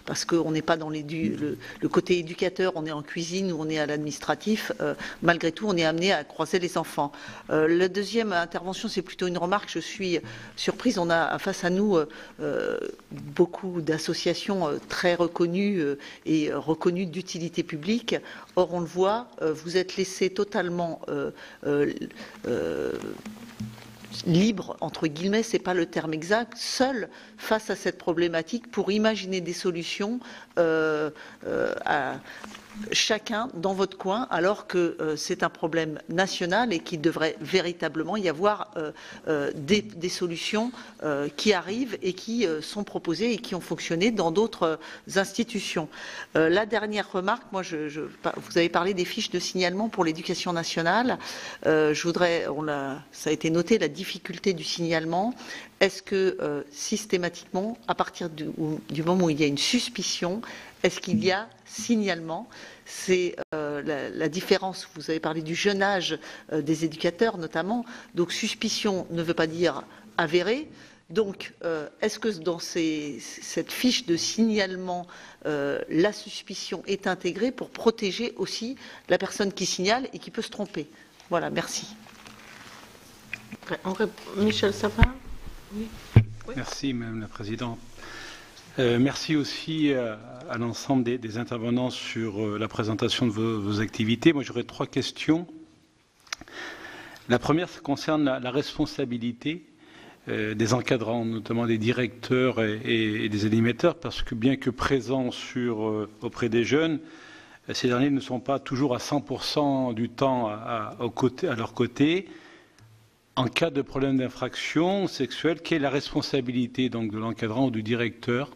parce qu'on n'est pas dans le côté éducateur, on est en cuisine ou on est à l'administratif, malgré tout, on est amené à croiser les enfants. La deuxième intervention, c'est plutôt une remarque. Je suis surprise. On a face à nous beaucoup d'associations très reconnues et reconnues d'utilité publique. Or, on le voit, vous êtes laissé totalement libre, entre guillemets, c'est pas le terme exact, seul face à cette problématique pour imaginer des solutions à chacun dans votre coin, alors que c'est un problème national et qu'il devrait véritablement y avoir des solutions qui arrivent et qui sont proposées et qui ont fonctionné dans d'autres institutions. La dernière remarque, moi, vous avez parlé des fiches de signalement pour l'éducation nationale. Je voudrais, ça a été noté, la difficulté du signalement. Est-ce que systématiquement, à partir du moment où il y a une suspicion, est-ce qu'il y a signalement? C'est la différence. Vous avez parlé du jeune âge des éducateurs notamment. Donc suspicion ne veut pas dire avéré. Donc est-ce que dans cette fiche de signalement, la suspicion est intégrée pour protéger aussi la personne qui signale et qui peut se tromper? Voilà, merci. Michel Sapin. Oui. Merci Madame la Présidente. Merci aussi à l'ensemble des intervenants sur la présentation de vos activités. Moi, j'aurais 3 questions. La première, ça concerne la responsabilité des encadrants, notamment des directeurs et des animateurs, parce que bien que présents auprès des jeunes, ces derniers ne sont pas toujours à 100% du temps à leur côté. En cas de problème d'infraction sexuelle, quelle est la responsabilité donc de l'encadrant ou du directeur?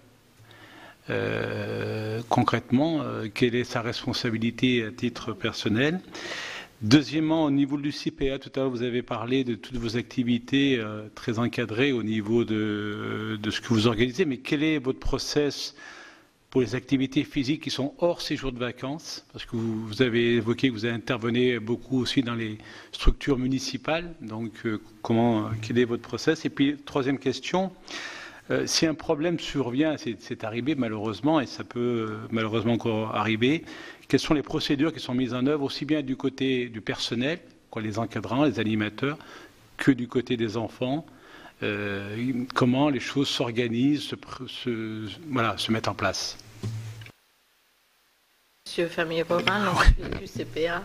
Concrètement, quelle est sa responsabilité à titre personnel? Deuxièmement, au niveau de l'UCPA, tout à l'heure vous avez parlé de toutes vos activités très encadrées au niveau de ce que vous organisez, mais quel est votre process pour les activités physiques qui sont hors séjour de vacances? Parce que vous avez évoqué que vous intervenez beaucoup aussi dans les structures municipales, donc quel est votre process? Et puis, troisième question, si un problème survient, c'est arrivé malheureusement, et ça peut malheureusement encore arriver, quelles sont les procédures qui sont mises en œuvre, aussi bien du côté du personnel, les encadrants, les animateurs, que du côté des enfants? Comment les choses s'organisent, se mettent en place? Monsieur Famille-Rorin, du CPA.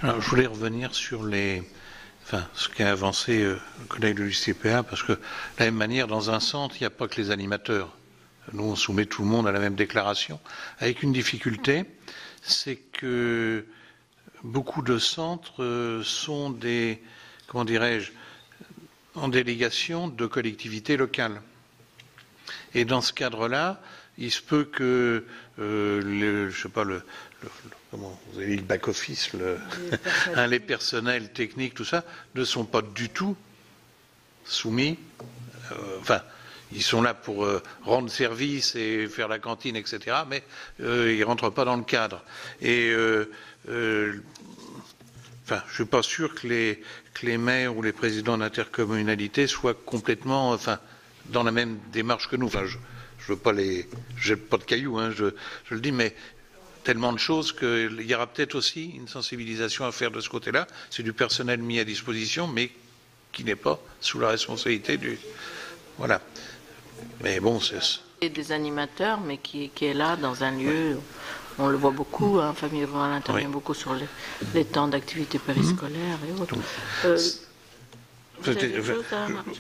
Alors, je voulais revenir sur ce qu'a avancé le collègue de l'UCPA, parce que de la même manière, dans un centre, il n'y a pas que les animateurs. Nous, on soumet tout le monde à la même déclaration, avec une difficulté, c'est que beaucoup de centres sont des, comment dirais-je, en délégation de collectivités locales. Et dans ce cadre-là, il se peut que je sais pas, comment vous avez dit, le back-office, les personnels techniques, tout ça, ne sont pas du tout soumis. Ils sont là pour rendre service et faire la cantine, etc. Mais ils ne rentrent pas dans le cadre. Et je ne suis pas sûr que les maires ou les présidents d'intercommunalité soient complètement dans la même démarche que nous. Je veux pas jette pas de cailloux, je le dis, mais tellement de choses qu'il y aura peut-être aussi une sensibilisation à faire de ce côté-là. C'est du personnel mis à disposition, mais qui n'est pas sous la responsabilité du... Voilà. Mais bon, c'est... Et des animateurs, mais qui est là dans un lieu on le voit beaucoup, hein, Famille Rurale intervient beaucoup sur les temps d'activité périscolaire et autres.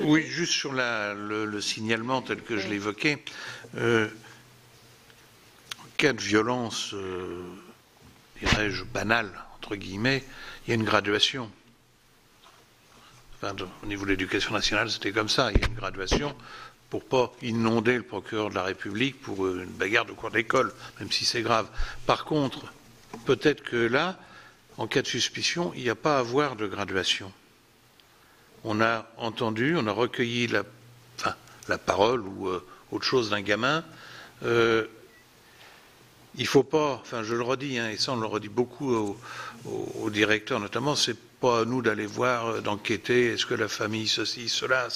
Oui, juste sur le signalement tel que je l'évoquais, en cas de violence, dirais-je, banale, entre guillemets, il y a une graduation. Enfin, au niveau de l'éducation nationale, c'était comme ça, il y a une graduation pour pas inonder le procureur de la République pour une bagarre de cours d'école, même si c'est grave. Par contre, peut-être que là, en cas de suspicion, il n'y a pas à avoir de graduation. On a entendu, on a recueilli la parole ou autre chose d'un gamin. Il ne faut pas, enfin je le redis, hein, et ça on le redit beaucoup au directeur notamment, c'est pas à nous d'aller voir, d'enquêter, est-ce que la famille, ceci, cela.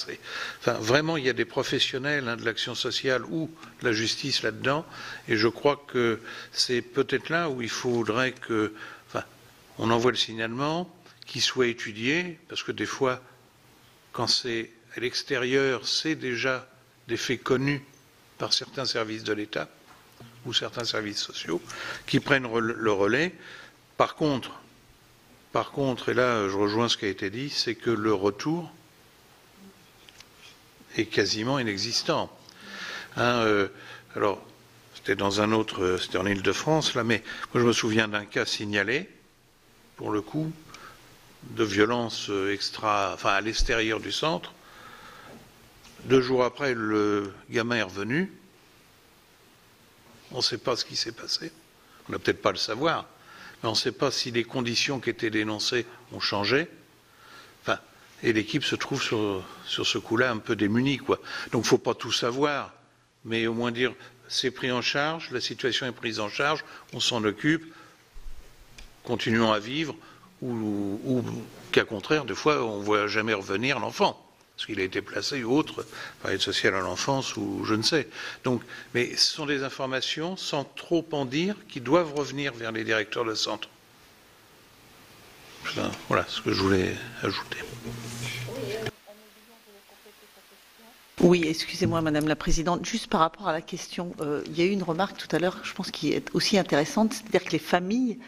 Enfin, vraiment, il y a des professionnels de l'action sociale ou de la justice là-dedans, et je crois que c'est peut-être là où il faudrait que, on envoie le signalement, qu'il soit étudié, parce que des fois, quand c'est à l'extérieur, c'est déjà des faits connus par certains services de l'État ou certains services sociaux qui prennent le relais. Par contre, et là je rejoins ce qui a été dit, c'est que le retour est quasiment inexistant. Alors, c'était dans un autre, c'était en Île-de-France, là, mais moi je me souviens d'un cas signalé, pour le coup, de violence à l'extérieur du centre. 2 jours après, le gamin est revenu. On ne sait pas ce qui s'est passé. On n'a peut-être pas le savoir. Mais on ne sait pas si les conditions qui étaient dénoncées ont changé. Et l'équipe se trouve sur ce coup-là un peu démunie, quoi. Donc il ne faut pas tout savoir, mais au moins dire c'est pris en charge, la situation est prise en charge, on s'en occupe, continuons à vivre, ou qu'à contraire, des fois, on ne voit jamais revenir l'enfant, parce qu'il a été placé ou autre, par l'aide sociale à l'enfance, ou je ne sais. Donc, mais ce sont des informations, sans trop en dire, qui doivent revenir vers les directeurs de centre. Voilà ce que je voulais ajouter. Oui, excusez-moi, Madame la Présidente. Juste par rapport à la question, il y a eu une remarque tout à l'heure, je pense, qui est aussi intéressante, c'est-à-dire que les familles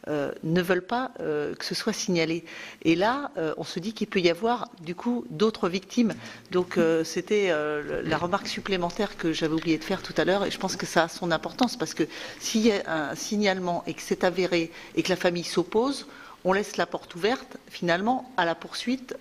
ne veulent pas que ce soit signalé. Et là, on se dit qu'il peut y avoir, du coup, d'autres victimes. Donc, c'était la remarque supplémentaire que j'avais oublié de faire tout à l'heure, et je pense que ça a son importance, parce que s'il y a un signalement et que c'est avéré et que la famille s'oppose, on laisse la porte ouverte, finalement, à la poursuite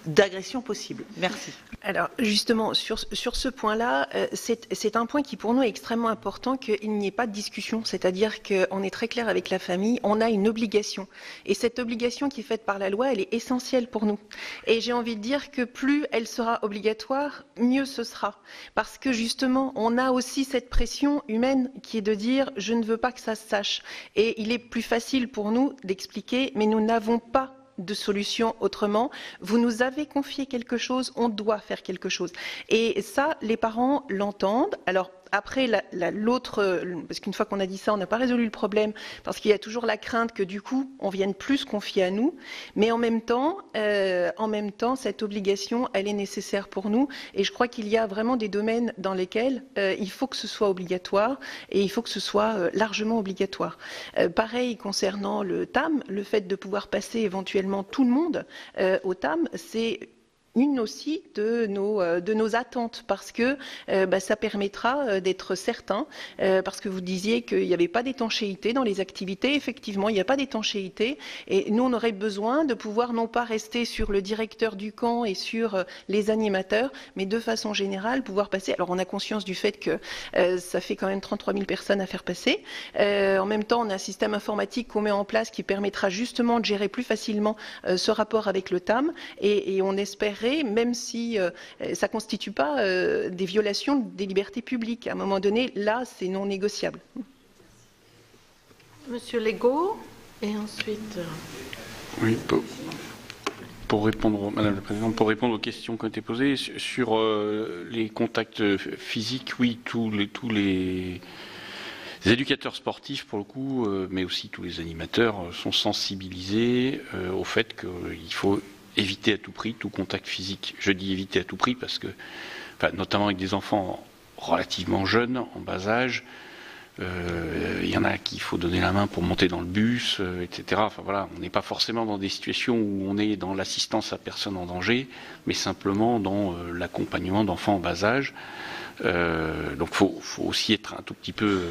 d'agressions possibles. Merci. Alors, justement, sur ce point-là, c'est un point qui, pour nous, est extrêmement important, qu'il n'y ait pas de discussion. C'est-à-dire qu'on est très clair avec la famille, on a une obligation. Et cette obligation qui est faite par la loi, elle est essentielle pour nous. Et j'ai envie de dire que plus elle sera obligatoire, mieux ce sera. Parce que, justement, on a aussi cette pression humaine qui est de dire « je ne veux pas que ça se sache ». Et il est plus facile pour nous d'expliquer mais nous n'avons pas de solution autrement. Vous nous avez confié quelque chose, on doit faire quelque chose. Et ça, les parents l'entendent. Alors, après, l'autre, parce qu'une fois qu'on a dit ça, on n'a pas résolu le problème, parce qu'il y a toujours la crainte que du coup, on vienne plus se confier à nous. Mais en même temps, cette obligation, elle est nécessaire pour nous. Et je crois qu'il y a vraiment des domaines dans lesquels il faut que ce soit obligatoire et il faut que ce soit largement obligatoire. Pareil concernant le TAM, le fait de pouvoir passer éventuellement tout le monde au TAM, c'est une aussi de nos attentes, parce que ça permettra d'être certain, parce que vous disiez qu'il n'y avait pas d'étanchéité dans les activités. Effectivement, il n'y a pas d'étanchéité, et nous, on aurait besoin de pouvoir non pas rester sur le directeur du camp et sur les animateurs, mais de façon générale, pouvoir passer. Alors, on a conscience du fait que ça fait quand même 33 000 personnes à faire passer. En même temps, on a un système informatique qu'on met en place qui permettra justement de gérer plus facilement ce rapport avec le TAM, et on espère, même si ça ne constitue pas des violations des libertés publiques. À un moment donné, là, c'est non négociable. Monsieur Legault, et ensuite... Oui, pour répondre, Madame la Présidente, pour répondre aux questions qui ont été posées, sur les contacts physiques, oui, tous les éducateurs sportifs, pour le coup, mais aussi tous les animateurs, sont sensibilisés au fait qu'il faut éviter à tout prix tout contact physique. Je dis éviter à tout prix parce que, notamment avec des enfants relativement jeunes, en bas âge, Il y en a qu'il faut donner la main pour monter dans le bus, etc. Enfin voilà, on n'est pas forcément dans des situations où on est dans l'assistance à personne en danger, mais simplement dans l'accompagnement d'enfants en bas âge. Donc faut aussi être un tout petit peu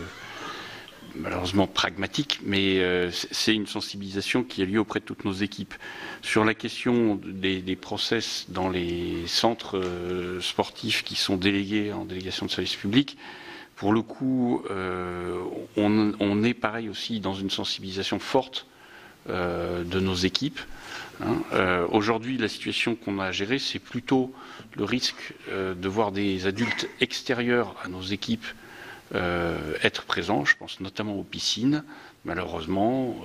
malheureusement pragmatique, mais c'est une sensibilisation qui a lieu auprès de toutes nos équipes. Sur la question des process dans les centres sportifs qui sont délégués en délégation de service public, pour le coup, on est pareil aussi dans une sensibilisation forte de nos équipes. Aujourd'hui, la situation qu'on a à gérer, c'est plutôt le risque de voir des adultes extérieurs à nos équipes être présents. Je pense notamment aux piscines. Malheureusement,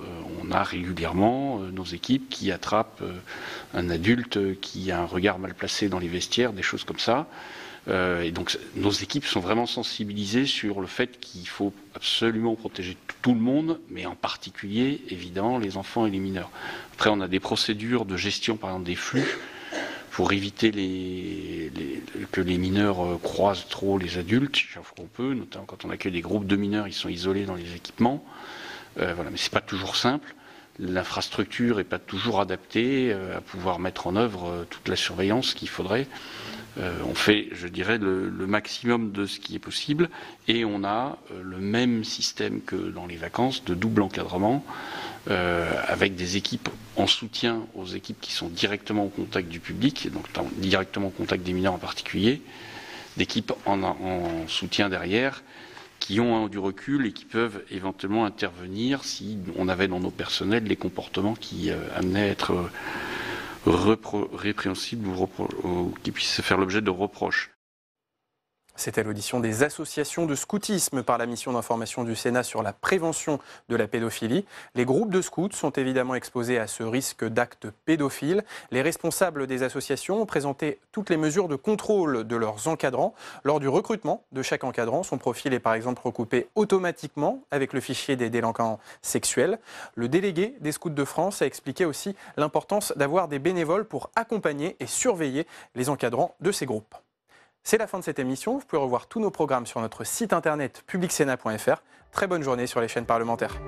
on a régulièrement nos équipes qui attrapent un adulte qui a un regard mal placé dans les vestiaires, des choses comme ça. Et donc nos équipes sont vraiment sensibilisées sur le fait qu'il faut absolument protéger tout le monde, mais en particulier, évidemment, les enfants et les mineurs. Après, on a des procédures de gestion, par exemple, des flux, pour éviter que les mineurs croisent trop les adultes, chaque fois qu'on peut, notamment quand on accueille des groupes de mineurs, ils sont isolés dans les équipements. Voilà, mais c'est pas toujours simple. L'infrastructure n'est pas toujours adaptée à pouvoir mettre en œuvre toute la surveillance qu'il faudrait. On fait, je dirais, le maximum de ce qui est possible et on a le même système que dans les vacances de double encadrement avec des équipes en soutien aux équipes qui sont directement au contact du public, et donc directement au contact des mineurs en particulier, d'équipes en soutien derrière qui ont du recul et qui peuvent éventuellement intervenir si on avait dans nos personnels les comportements qui amenaient à être répréhensibles ou qui puissent faire l'objet de reproches. C'était l'audition des associations de scoutisme par la mission d'information du Sénat sur la prévention de la pédophilie. Les groupes de scouts sont évidemment exposés à ce risque d'actes pédophiles. Les responsables des associations ont présenté toutes les mesures de contrôle de leurs encadrants. Lors du recrutement de chaque encadrant, son profil est par exemple recoupé automatiquement avec le fichier des délinquants sexuels. Le délégué des Scouts de France a expliqué aussi l'importance d'avoir des bénévoles pour accompagner et surveiller les encadrants de ces groupes. C'est la fin de cette émission. Vous pouvez revoir tous nos programmes sur notre site internet publicsénat.fr. Très bonne journée sur les chaînes parlementaires.